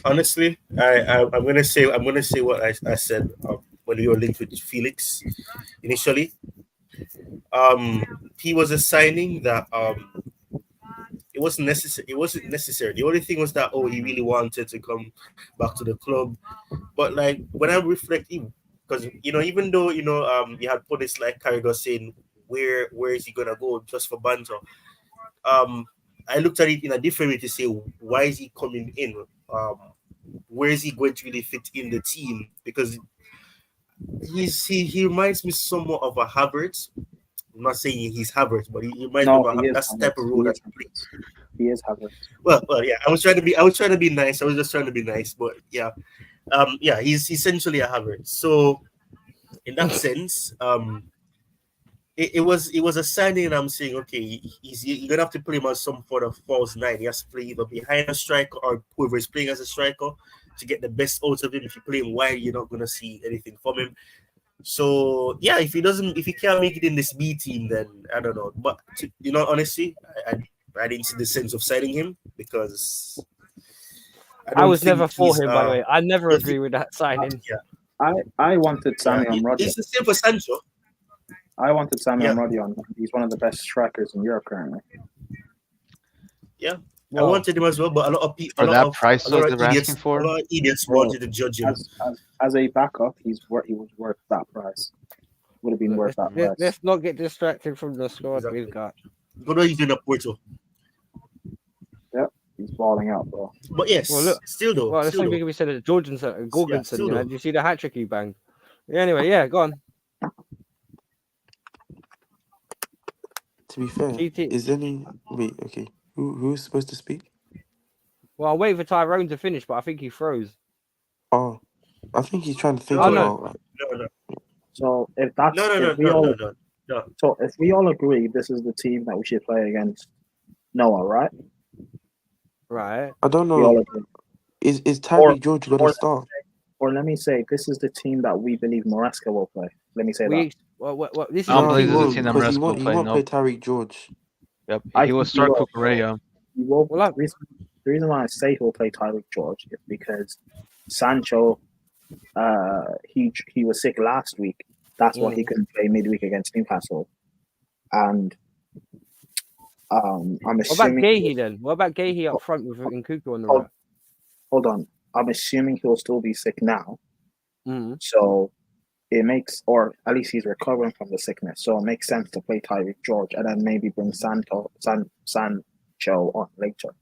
S4: Honestly, I'm gonna say what I said when we were linked with Felix initially. He was a signing that it wasn't necessary. It wasn't necessary. The only thing was that he really wanted to come back to the club. But like when I reflect, because even though you had pundits like Carragher saying where is he gonna go just for banter, I looked at it in a different way to say why is he coming in? Where is he going to really fit in the team? Because he reminds me somewhat of a Havertz. I'm not saying he's Havertz, but he reminds me
S3: No,
S4: of
S3: he is
S4: that's the type of
S3: Havertz.
S4: role that he plays.
S3: He is Havertz.
S4: Well, yeah. I was trying to be nice. I was just trying to be nice, but yeah, he's essentially a Havertz. So in that sense, it was a signing, and I'm saying, okay, you're gonna have to play him as some sort of false nine. He has to play either behind a striker or whoever is playing as a striker to get the best out of him. If you play him wide, you're not gonna see anything from him. So yeah, if he can't make it in this B team, then I don't know. But honestly, I didn't see the sense of signing him because
S2: I was never for
S4: he's,
S2: him, by the way. I never
S4: I
S2: agree
S4: think-
S2: with that signing.
S3: I wanted Sammy
S4: yeah,
S3: Amrodion.
S4: it's the same for Sancho.
S3: I wanted Sammy
S4: Yeah.
S3: Amrodion. He's one of the best strikers in Europe currently.
S4: Yeah. I
S2: Well,
S4: wanted him as well, but a lot of people,
S1: For that price
S4: a lot
S1: they
S4: of
S1: were
S4: idiots,
S1: asking for?
S4: a lot of idiots
S3: Bro,
S4: wanted to judge him.
S3: As a backup, he was worth that price. Would have been worth that price.
S2: let's not get distracted from the squad
S4: Exactly.
S2: we've got.
S4: Good know he's in a Porto.
S3: He's balling out, bro.
S4: But yes,
S2: Well, look.
S4: still though.
S2: Well, the
S4: still
S2: same
S4: though.
S2: thing can be said at Jorgensen.
S4: still
S2: You know,
S4: though.
S2: did you see the hat trick he banged? Anyway, yeah, go on.
S5: To be fair,
S2: TT.
S5: is any wait? Okay, who's supposed to speak?
S2: Well, I'm waiting for Tyrone to finish, but I think he froze.
S5: Oh, I think he's trying to think
S2: Oh,
S5: about.
S2: no.
S3: So if that's
S4: No.
S3: So if we all agree this is the team that we should play against Noah, right?
S2: Right.
S5: I don't
S3: We all
S5: know.
S3: agree.
S5: Is
S3: Or-
S5: Tyreek George going
S3: or-
S5: to start?
S3: Or let me say, this is the team that we believe Moresca will play. Let me say that.
S2: This is
S1: I don't
S5: No,
S1: believe
S5: he
S1: there's a
S5: won't
S1: team that
S5: because he
S1: Maresca will
S5: won't. He
S1: play,
S5: won't play
S1: nope.
S5: Tyreek George.
S1: Yep.
S3: I
S1: He will
S3: think he
S1: start
S3: will.
S1: Cucurella.
S3: He will.
S2: Well,
S3: the reason why I say he'll play Tyreek George is because Sancho, he was sick last week. That's why he couldn't play midweek against Newcastle. And I'm
S2: What about
S3: assuming.
S2: Gahey then? What about Gahey up front with Nkuku on the right?
S3: Hold on. I'm assuming he'll still be sick now.
S2: Mm-hmm.
S3: So it makes, or at least he's recovering from the sickness. So it makes sense to play Tyreek George and then maybe bring Sancho on later.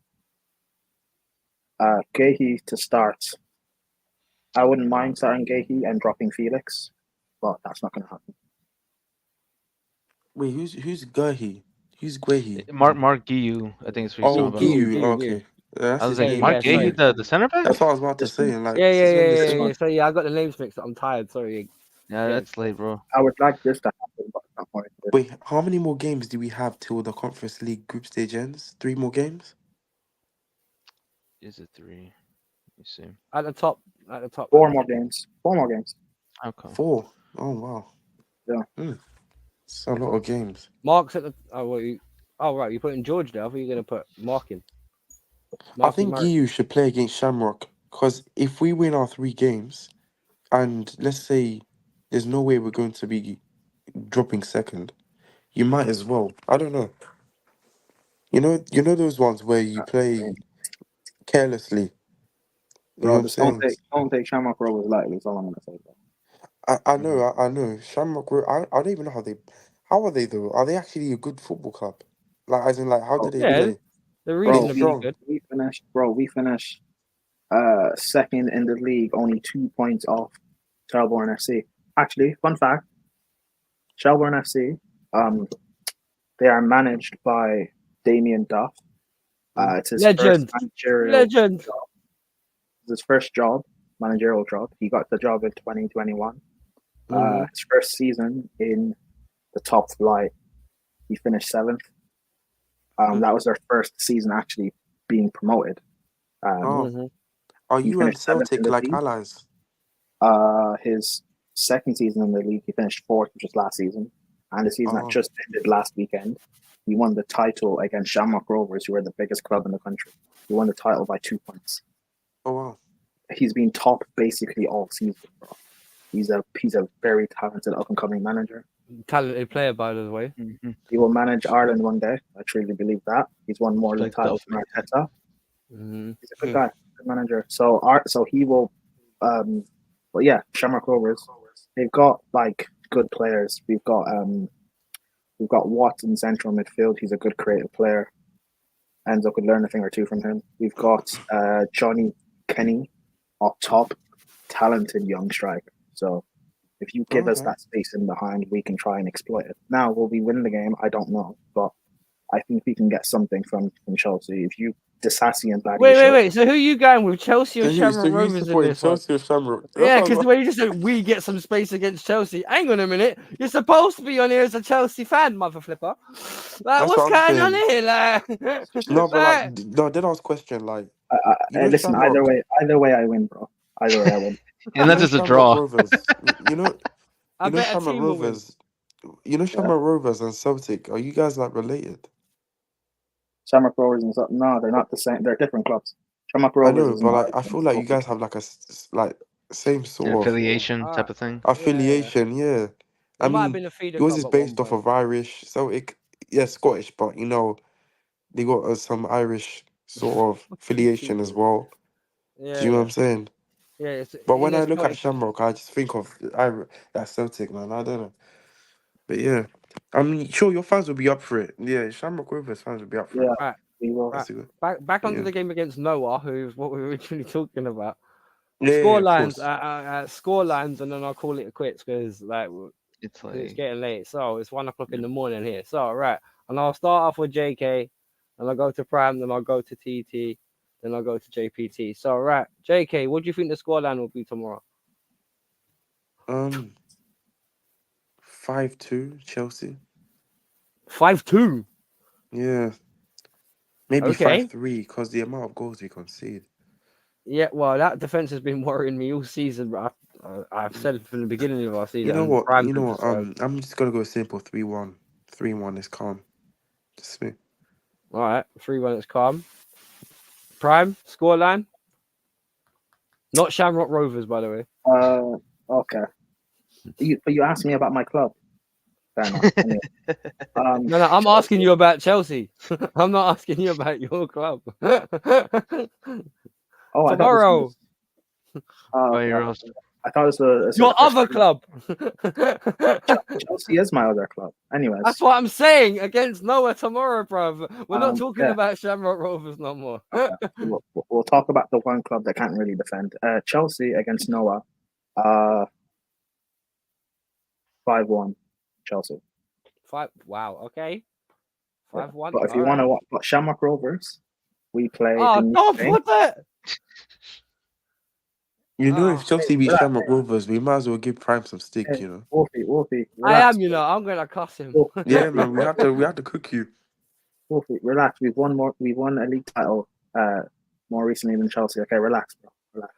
S3: Gahey to start. I wouldn't mind starting Gahey and dropping Felix, but that's not going to happen.
S5: Wait, who's Gahi? Who's Guehi?
S1: Mark Guiu, I think it's what he's
S5: Oh,
S1: talking about.
S2: Guiu,
S5: Guiu.
S2: Guiu,
S5: Oh,
S2: Guiu.
S5: okay. That's
S1: I
S5: his
S1: was like,
S2: Yeah,
S5: name.
S1: Mark
S2: yeah, sorry.
S1: Guiu, the center back?
S5: That's what I was about to
S3: This one.
S5: say. Like,
S2: Yeah, yeah,
S5: is he on the
S2: yeah, yeah,
S5: same?
S2: yeah. So yeah, I got the names mixed up. I'm tired. Sorry.
S1: Yeah,
S2: Yeah.
S1: that's late, bro.
S3: I would like this to happen, but it's not going to.
S5: Wait, how many more games do we have till the Conference League group stage ends? 3 more games?
S1: Is it 3? Let me see.
S2: At the top. At the top.
S3: 4 more games. 4 more games.
S1: Okay.
S5: 4. Oh, wow.
S3: Yeah.
S5: It's a lot of games.
S2: Mark's at the. Oh, wait. Oh, right. You're putting George there. I thought you were going to put Mark in.
S5: I think
S2: Mark.
S5: Guiu should play against Shamrock because if we win our 3 games and let's say there's no way we're going to be dropping second, you might as well. I don't know. You know those ones where you play carelessly. You know
S3: Bro,
S5: what I'm
S3: just don't
S5: saying?
S3: take Shamrock Rovers lightly. That's all I'm gonna say, bro.
S5: I know. Shamrock. I don't even know how they. How are they though? Are they actually a good football club? Like as in like how do
S3: Bro,
S5: they
S2: Yeah,
S5: play?
S2: they're
S5: Are they
S3: bro,
S2: reasonably
S5: strong?
S2: good.
S3: we finished second in the league, only 2 points off Shelbourne FC. Actually, fun fact: Shelbourne FC, they are managed by Damien Duff. It's his first
S2: Legend.
S3: managerial
S2: Legend.
S3: job. It's his first managerial job. He got the job in 2021. His first season in the top flight, he finished 7th. That was their first season actually being promoted.
S5: Oh, are
S3: He
S5: you and
S3: finished 7th in
S5: Celtic
S3: the
S5: like
S3: league.
S5: allies?
S3: His second season in the league, he finished 4th, which was last season. And the season that
S5: Oh,
S3: just ended last weekend, he won the title against Shamrock Rovers, who are the biggest club in the country. He won the title by 2 points.
S5: oh wow.
S3: He's been top basically all season, bro. He's a very talented up and coming manager.
S2: Talented player, by the way.
S1: Mm-hmm.
S3: He will manage Ireland one day. I truly believe that. He's won more
S1: Like
S3: titles than Arteta.
S2: Mm-hmm.
S3: He's a good guy, good manager. So he will. But yeah, Shamrock Rovers. They've got like good players. We've got Watts in central midfield. He's a good creative player. Enzo could learn a thing or two from him. We've got Johnny Kenny up top, talented young striker. So if you give us
S5: Okay.
S3: that space in behind, we can try and exploit it. Now, will we win the game? I don't know, but I think we can get something from Chelsea. If you Disassi and Baggy
S2: Wait. So who are you going with? Chelsea or
S5: So
S2: Shamrock
S5: who's
S2: Rovers in
S5: supporting
S2: this one?
S5: Chelsea or Shamrock? That's
S2: Yeah,
S5: what I
S2: because
S5: was
S2: the way you just said we get some space against Chelsea. Hang on a minute. You're supposed to be on here as a Chelsea fan, mother flipper. Like,
S5: That's
S2: what's
S5: what I'm
S2: going on
S5: saying.
S2: here? Like,
S5: No, but
S2: like,
S5: no. Then I was question like
S3: listen,
S5: Shamrock.
S3: either way, I win, bro. Either way, I win.
S1: Unless it's a
S5: Shamrock
S1: draw.
S5: Rovers.
S2: I bet a
S5: Shamrock
S2: team will win.
S5: Rovers. Shamrock Rovers and Celtic. Are you guys like related?
S3: Shamrock Rovers and stuff. No, they're not the same. They're different clubs. Shamrock
S5: I
S3: Rovers
S5: know,
S3: is
S5: but
S3: more
S5: like I feel like you guys have like like same
S1: An
S5: sort of
S1: affiliation
S2: Uh,
S1: type of thing.
S2: yeah.
S5: affiliation. Yeah, I
S2: It might have
S5: mean
S2: been a feeder
S5: yours
S2: club
S5: is
S2: at one
S5: based off
S2: point.
S5: of Irish Celtic. Yeah, Scottish, but they got some Irish sort of affiliation as well. Do you know what I'm saying?
S2: Yeah, it's
S5: But
S2: in
S5: when
S2: a
S5: I look at
S2: Scottish.
S5: Shamrock, I just think of that Celtic man. I don't know, but yeah, I mean, sure your fans will be up for it. Yeah, Shamrock Rovers fans will be up for it.
S3: Yeah,
S2: Right,
S3: we will.
S2: right.
S5: That's a good.
S2: Back
S5: But
S2: onto
S5: yeah,
S2: the game against Noah, who's what we were originally talking about.
S5: yeah,
S2: Score
S5: of
S2: lines,
S5: course.
S2: score lines, and then I'll call it quits because
S1: It's
S2: it's
S1: like
S2: getting late. So it's 1 o'clock in the morning here. So right, and I'll start off with JK, and I'll go to Prime, then I'll go to TT, then I'll go to JPT. So right, JK, what do you think the score line will be tomorrow?
S5: 5-2 Chelsea.
S2: 5-2.
S5: Yeah, maybe
S2: Okay.
S5: 5-3 because the amount of goals we concede.
S2: Yeah, well, that defense has been worrying me all season, bro. I've said from the beginning of our season.
S5: You know
S2: and
S5: what?
S2: Prime could decide.
S5: I'm just gonna go simple 3-1. 3-1 is calm. Just me.
S2: All right, 3-1 is calm. Prime scoreline. Not Shamrock Rovers, by the way.
S3: Okay. You asked me about my club. Fair enough. Anyway,
S2: No, I'm asking you about Chelsea. I'm not asking you about your club.
S3: Oh,
S2: Tomorrow,
S3: I thought this was
S2: your other club.
S3: Chelsea is my other club. Anyways,
S2: That's what I'm saying against Noah tomorrow, bruv. We're not talking
S3: yeah.
S2: about Shamrock Rovers no more.
S3: We'll talk about the one club that can't really defend. Chelsea against Noah. 5-1 Chelsea.
S2: 5. Wow. Okay. 5-1.
S3: But if you want to watch Shamrock Rovers, we play.
S2: Oh, don't put that.
S5: You know, if
S2: Oh,
S5: Chelsea beat
S3: relax,
S5: Shamrock Rovers, we might as well give Prime some stick.
S3: Hey,
S5: You know.
S3: Wolfie,
S2: I
S3: relax.
S2: am, I'm gonna cuss him.
S5: Yeah, man. We have to cook you.
S3: Wolfie, relax. We've won a league title more recently than Chelsea. Okay, relax, bro. Relax.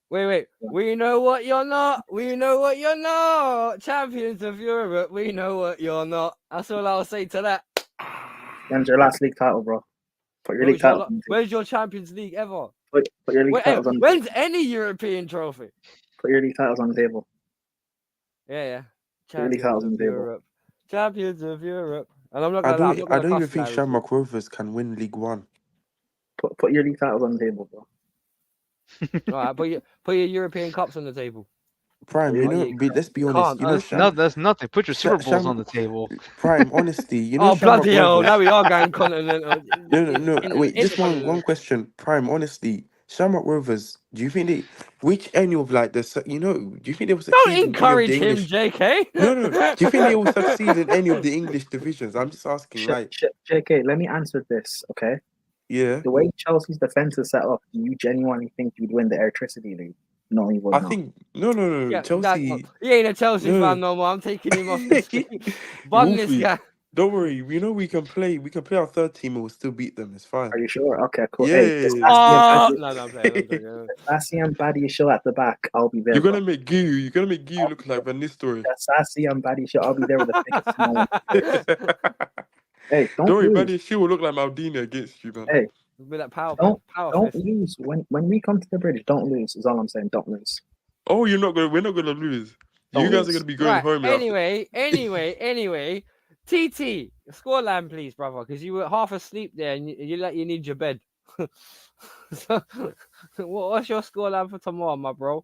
S2: Wait.
S3: Yeah.
S2: We know what you're not. We know what you're not. Champions of Europe. We know what you're not. That's all I'll say to that.
S3: When's your last league title, bro? Put your league title on the table.
S2: Where's your Champions League ever?
S3: Put your league titles on the
S2: When's any European trophy?
S3: Put your league titles on the table.
S2: Yeah.
S3: Put your league titles on the table.
S2: Champions of Europe. And I'm not
S5: I
S2: gonna.
S5: don't even think Shamrock Rovers can win League One.
S3: Put your league titles on the table, bro.
S2: All right, put your European cups on the table.
S5: Prime, let's be honest.
S1: That's nothing. Put your Super Bowls on the table.
S5: Prime, honestly,
S2: Oh, bloody hell!
S5: Rovers,
S2: Now we are going continental.
S5: No. Wait, just one question. Prime, honestly, Shamrock Rovers. Do you think which any of like the do you think they will succeed?
S2: Don't encourage him, JK.
S5: No. Do you think they will succeed in any of the English divisions? I'm just asking.
S3: JK, let me answer this, okay?
S5: Yeah.
S3: The way Chelsea's defense is set up, do you genuinely think you'd win the Electricity League? No, you would not.
S5: I think no.
S2: Yeah,
S5: Chelsea.
S2: He ain't a Chelsea fan no more. I'm taking him off this team. Bun this guy.
S5: Don't worry. We can play. We can play our third team and we'll still beat them. It's fine.
S3: Are you sure? Okay, cool.
S5: Yeah.
S3: Hey,
S2: No.
S3: Sassy and Baddy show at the back. I'll be there.
S5: You're gonna make Gyu look like Van Nistelrooy.
S3: Sassy and Baddy show. I'll be there with the biggest smile. Hey, don't
S5: worry,
S3: lose.
S5: Baddy. She will look like Maldini against you, man.
S3: Hey,
S2: with that power.
S3: Don't lose when we come to the bridge. Don't lose. Is all I'm saying. Don't lose.
S5: Oh, we're not gonna lose. You guys are gonna be going home.
S2: Anyway. TT, scoreline, please, brother, because you were half asleep there and you need your bed. So, what's your scoreline for tomorrow, my bro?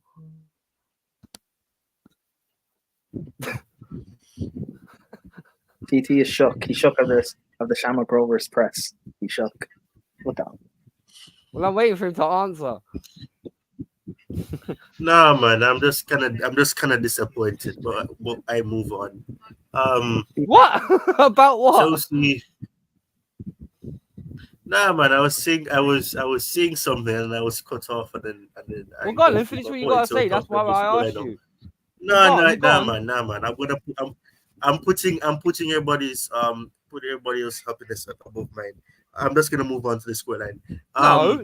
S3: TT is shook. He's shook of the Shamrock Rovers press. He's shook. Look out.
S2: Well, I'm waiting for him to answer.
S4: Nah, man, I'm just kind of disappointed, but I move on.
S2: What about what?
S4: Chelsea. Nah, man, I was seeing something and I was cut off and then.
S2: Well, go on, let's finish what you gotta say. That's why I asked you.
S4: Nah, man. I'm putting everybody's happiness above mine. I'm just gonna move on to the scoreline.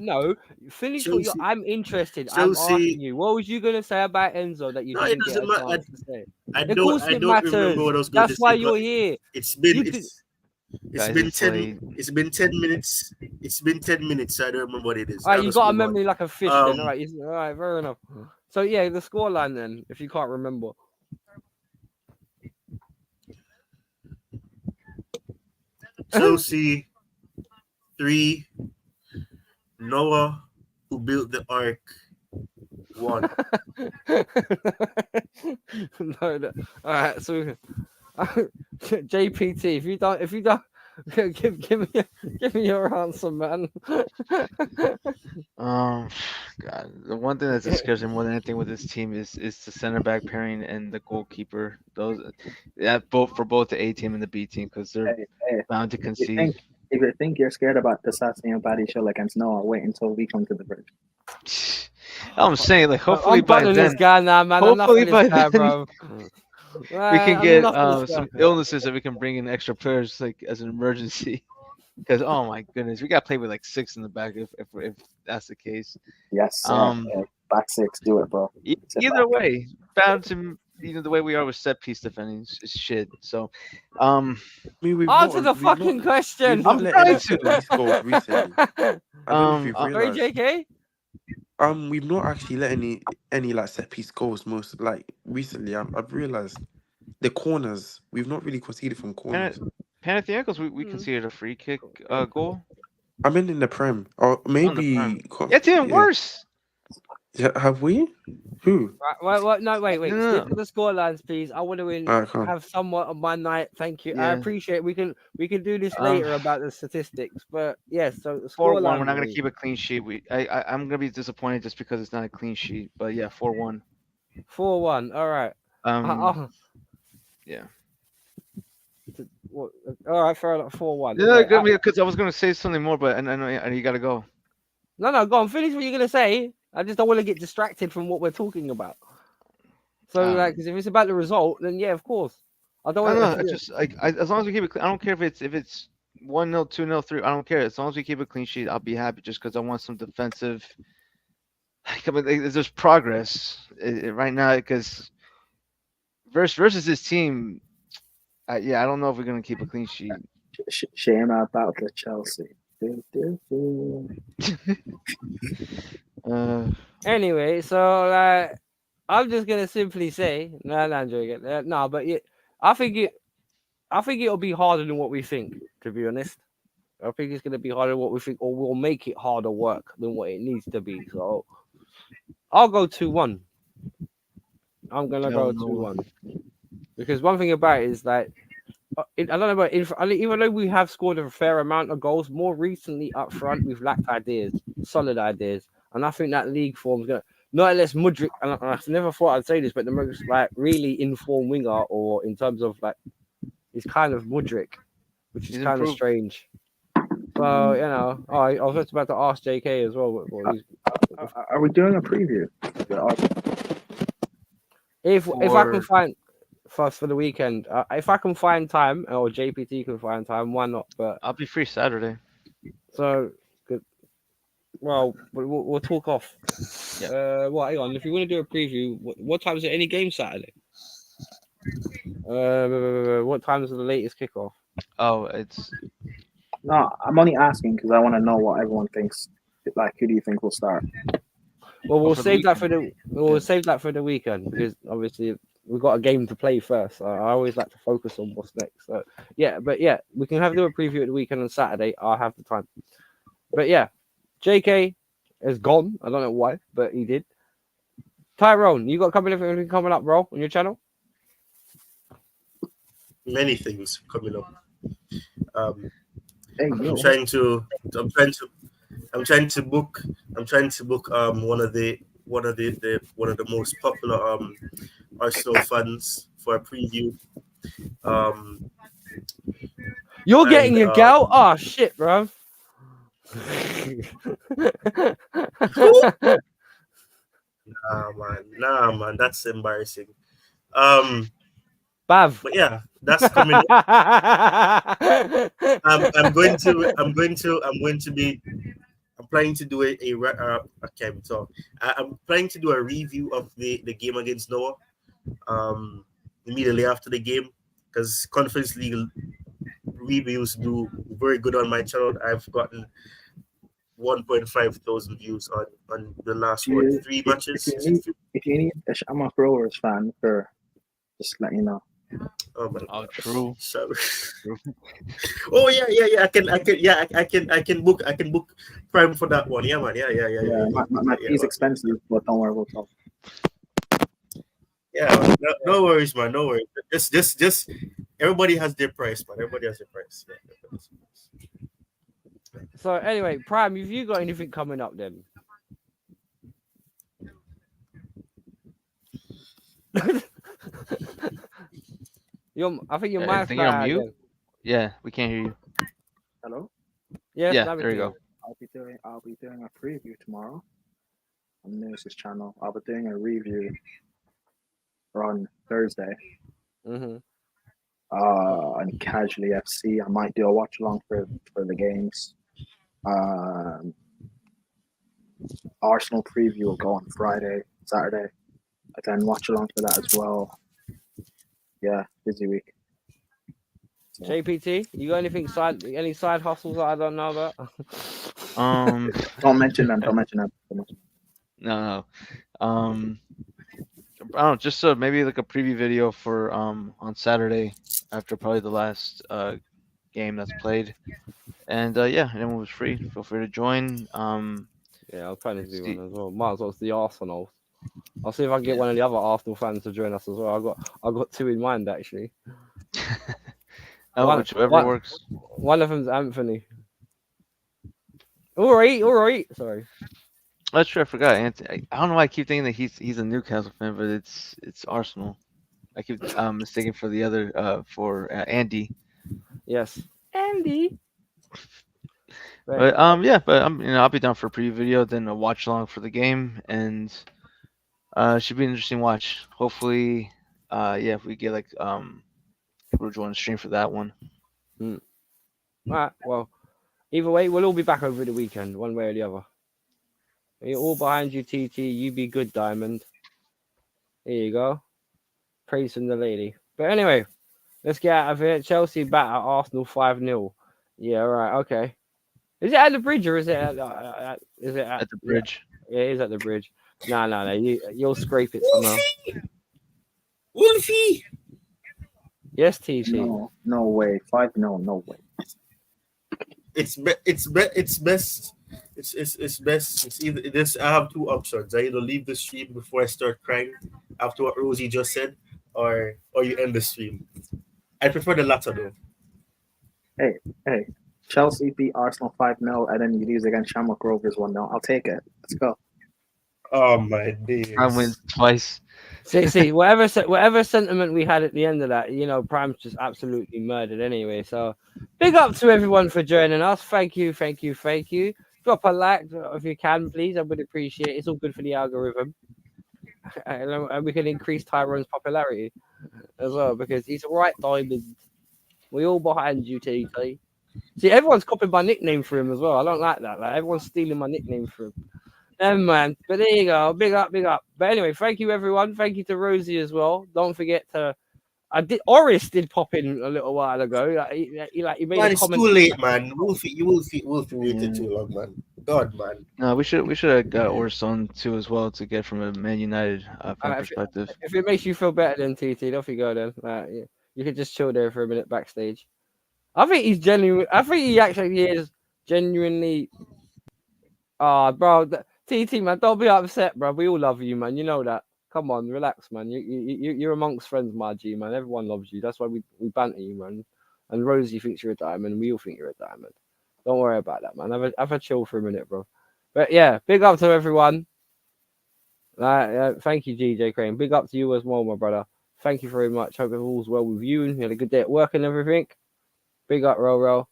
S2: No. Finish
S4: Chelsea,
S2: I'm interested.
S4: Chelsea,
S2: I'm asking you. What was you gonna say about Enzo that you didn't get a chance to say?
S4: I don't remember what I was going to say.
S2: That's why you're here.
S4: It's been 10 minutes. It's been 10 minutes. So I don't remember what it is.
S2: All right, you got a memory like a fish. Then, all right, fair enough. So yeah, the scoreline then, if you can't remember.
S4: Chelsea 3, Noah, who built the ark, 1.
S2: No. All right, so JPT, if you don't, give me your answer, man.
S1: God, the one thing that scares me more than anything with this team is the center back pairing and the goalkeeper. Both for both the A team and the B team, because they're bound to concede.
S3: If you think you're scared about the Sassy and Baddy show against Noah, wait until we come to the bridge.
S1: I'm saying, like, hopefully by then.
S2: This guy now, man.
S1: Hopefully by then,
S2: bro.
S1: We can get some illnesses that we can bring in extra players, like as an emergency. Because oh my goodness, we got to play with like 6 in the back if that's the case.
S3: Yes. Back 6, do it, bro.
S1: Either way, bound to the way we are with set piece defending is shit. So,
S2: answer the fucking question.
S1: I'm trying to.
S2: Sorry, JK.
S5: We've not actually let any like set piece goals most like recently. I've realized the corners we've not really conceded from corners.
S1: Panathinaikos, we conceded a free kick goal.
S5: I mean in the Prem, or maybe
S1: it's even worse.
S5: Yeah, have we? Who?
S2: Right, no, wait. Stick to the scorelines, please. I want to have somewhat of my night. Thank you. Yeah. I appreciate it. We can do this later about the statistics, but yes. So
S1: 4-1. We're not gonna keep a clean sheet. I'm gonna be disappointed just because it's not a clean sheet. But yeah, 4-1.
S2: 4-1. All right.
S1: Yeah.
S2: What? All right, fair enough. 4-1.
S1: Yeah,
S2: Right,
S1: because I was gonna say something more, but and you gotta go.
S2: no, go on. Finish what you're gonna say. I just don't want to get distracted from what we're talking about. So, like, because if it's about the result, then yeah, of course. I don't
S1: I don't
S2: want
S1: know. It's
S2: to.
S1: just like as long as we keep it. I don't care if it's 1-0, 2-0, 3. I don't care. As long as we keep a clean sheet, I'll be happy. Just because I want some defensive. Like, I mean, there's progress right now because versus this team. Yeah, I don't know if we're gonna keep a clean sheet.
S3: Shame about the Chelsea. Do, do, do.
S2: Anyway, so like, I'm just gonna simply say, no, I'm joking. No, but yeah, I think it'll be harder than what we think. To be honest, I think it's gonna be harder than what we think, or we'll make it harder work than what it needs to be. So I'll go 2-1. I'm gonna
S1: Hell
S2: go
S1: no.
S2: 2-1 because one thing about it is like. I don't know about even though we have scored a fair amount of goals, more recently up front we've lacked ideas, solid ideas, and I think that league form's gonna not unless Mudryk. And I never thought I'd say this, but the most like really informed winger, or in terms of like, is kind of Mudryk, which is
S1: He's
S2: kind of
S1: improved.
S2: strange. So you know, I was just about to ask JK as well.
S3: Are we doing a preview?
S2: If I can
S1: For
S2: find for the weekend, if I can find time, or JPT can find time, why not? But
S1: I'll be free Saturday.
S2: so good. Well, we'll talk off.
S1: Yeah.
S2: Well, hang on. If you want to do a preview, what time is it? Any game Saturday? What time is the latest kickoff?
S1: Oh, it's
S3: No, I'm only asking because I want to know what everyone thinks. Like, who do you think will start?
S2: Well, we'll
S1: for the
S2: save that for
S1: weekend.
S2: save that for the weekend because obviously we've got a game to play first. I always like to focus on what's next. So yeah, but yeah, we can do a preview at the weekend on Saturday. I'll have the time. But yeah, JK is gone. I don't know why, but he did. Tyrone, you got anything coming up, bro, on your channel?
S4: Many things coming up.
S3: Hey,
S4: I'm
S3: yo.
S4: trying to book one of the most popular Arsenal fans for a preview.
S2: You're getting
S4: And
S2: your gal? Oh shit, bro.
S4: Nah man, that's embarrassing.
S2: Bav.
S4: But yeah, that's coming. I'm planning to do I can't even talk. I'm planning to do a review of the game against Noah immediately after the game, because Conference League reviews do very good on my channel. I've gotten 1.5 thousand views on the last
S3: If
S4: 3
S3: if
S4: matches.
S3: if you need a Shamrock Rovers fan, for just let you know.
S4: Oh my
S1: Oh,
S4: God.
S1: true.
S4: So,
S1: True.
S4: oh yeah. I can book Prime for that one. Yeah, man. Yeah.
S3: My fee's
S4: man.
S3: expensive, but don't worry, we'll talk.
S4: Yeah, man. No worries, man. No worries. Just everybody has their price, man. Everybody has their price. Yeah.
S2: So anyway, Prime, have you got anything coming up then? I think your
S1: I
S2: mic's
S1: think you're on
S2: bad
S1: mute.
S2: again.
S1: Yeah, we can't hear you.
S3: Hello.
S2: Yes,
S1: Yeah,
S2: now we
S1: there you
S2: can.
S1: go.
S3: I'll be doing a preview tomorrow on News's channel. I'll be doing a review on Thursday.
S2: Mm-hmm.
S3: And Casually FC. I might do a watch along for the games. Arsenal preview will go on Friday, Saturday. I can watch along for that as well. Yeah, busy week. So,
S2: JPT, you got any side hustles that I don't know about?
S3: don't mention them. Don't mention them.
S1: No. I don't know, just maybe like a preview video for on Saturday after probably the last game that's played. And yeah, anyone was free, feel free to join.
S2: Yeah, I'll try to do
S1: see-
S2: one as well. Might as well it's the Arsenal. I'll see if I can get one of the other Arsenal fans to join us as well. I've got 2 in mind actually.
S1: whichever works.
S2: One of them's Anthony. All right. Sorry.
S1: That's true. I forgot. Anthony. I don't know why I keep thinking that he's a Newcastle fan, but it's Arsenal. I keep mistaken for the other for Andy.
S2: Yes, Andy.
S1: But yeah, but I'll be down for a preview video, then a watch along for the game, and should be an interesting watch. Hopefully, yeah, if we get like people join the stream for that one.
S2: All right. Well, either way, we'll all be back over the weekend, one way or the other. You're all behind you, TT. You be good, Diamond. There you go. Praise from the lady. But anyway, let's get out of here. Chelsea batter Arsenal 5-0. Yeah, all right, okay. Is it at the bridge or is it at
S1: At the bridge?
S2: Yeah, it is at the bridge. No. You'll scrape it somehow.
S4: Wolfie!
S2: Yes, TT.
S3: No way. 5-0, no way.
S4: It's best. It's best. It's either this. I have two options. I either leave the stream before I start crying after what Rosie just said, or you end the stream. I prefer the latter though.
S3: Hey. Chelsea beat Arsenal 5-0, and then you lose against Shamrock Rovers 1-0. I'll take it. Let's go.
S4: Oh my days.
S1: Prime wins twice.
S2: See, whatever sentiment we had at the end of that, Prime's just absolutely murdered anyway. So, big up to everyone for joining us. Thank you. Drop a like if you can, please. I would appreciate it. It's all good for the algorithm. And we can increase Tyrone's popularity as well because he's a right diamond. We all behind you, TT. See, everyone's copying my nickname for him as well. I don't like that. Like everyone's stealing my nickname for him. Never mind. But there you go. Big up. But anyway, thank you everyone. Thank you to Rosie as well. Don't forget to. Oris did pop in a little while ago. He made
S4: Man,
S2: a
S4: it's
S2: comment.
S4: too late, man. Wolfie waited too long, man. God, man.
S1: No, we should have got Oris on too as well to get from a Man United fan perspective.
S2: If it makes you feel better than TT, off you go then. Yeah. You could just chill there for a minute backstage. I think he's genuine. I think he actually is genuinely. Bro, TT man, don't be upset, bro. We all love you, man. You know that. Come on, relax, man. You're amongst friends, my G, man. Everyone loves you. That's why we banter you, man. And Rosie thinks you're a diamond. We all think you're a diamond. Don't worry about that, man. Have a chill for a minute, bro. But yeah, big up to everyone. Thank you, GJ Crane. Big up to you as well, my brother. Thank you very much. Hope all's well with you and you had a good day at work and everything. Big up, Ro.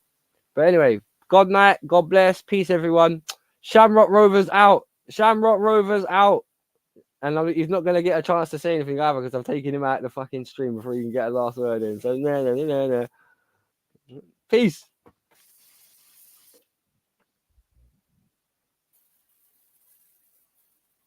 S2: But anyway, God night, God bless, peace, everyone. Shamrock Rovers out. And he's not going to get a chance to say anything either because I've taken him out of the fucking stream before he can get a last word in. So, no. Peace.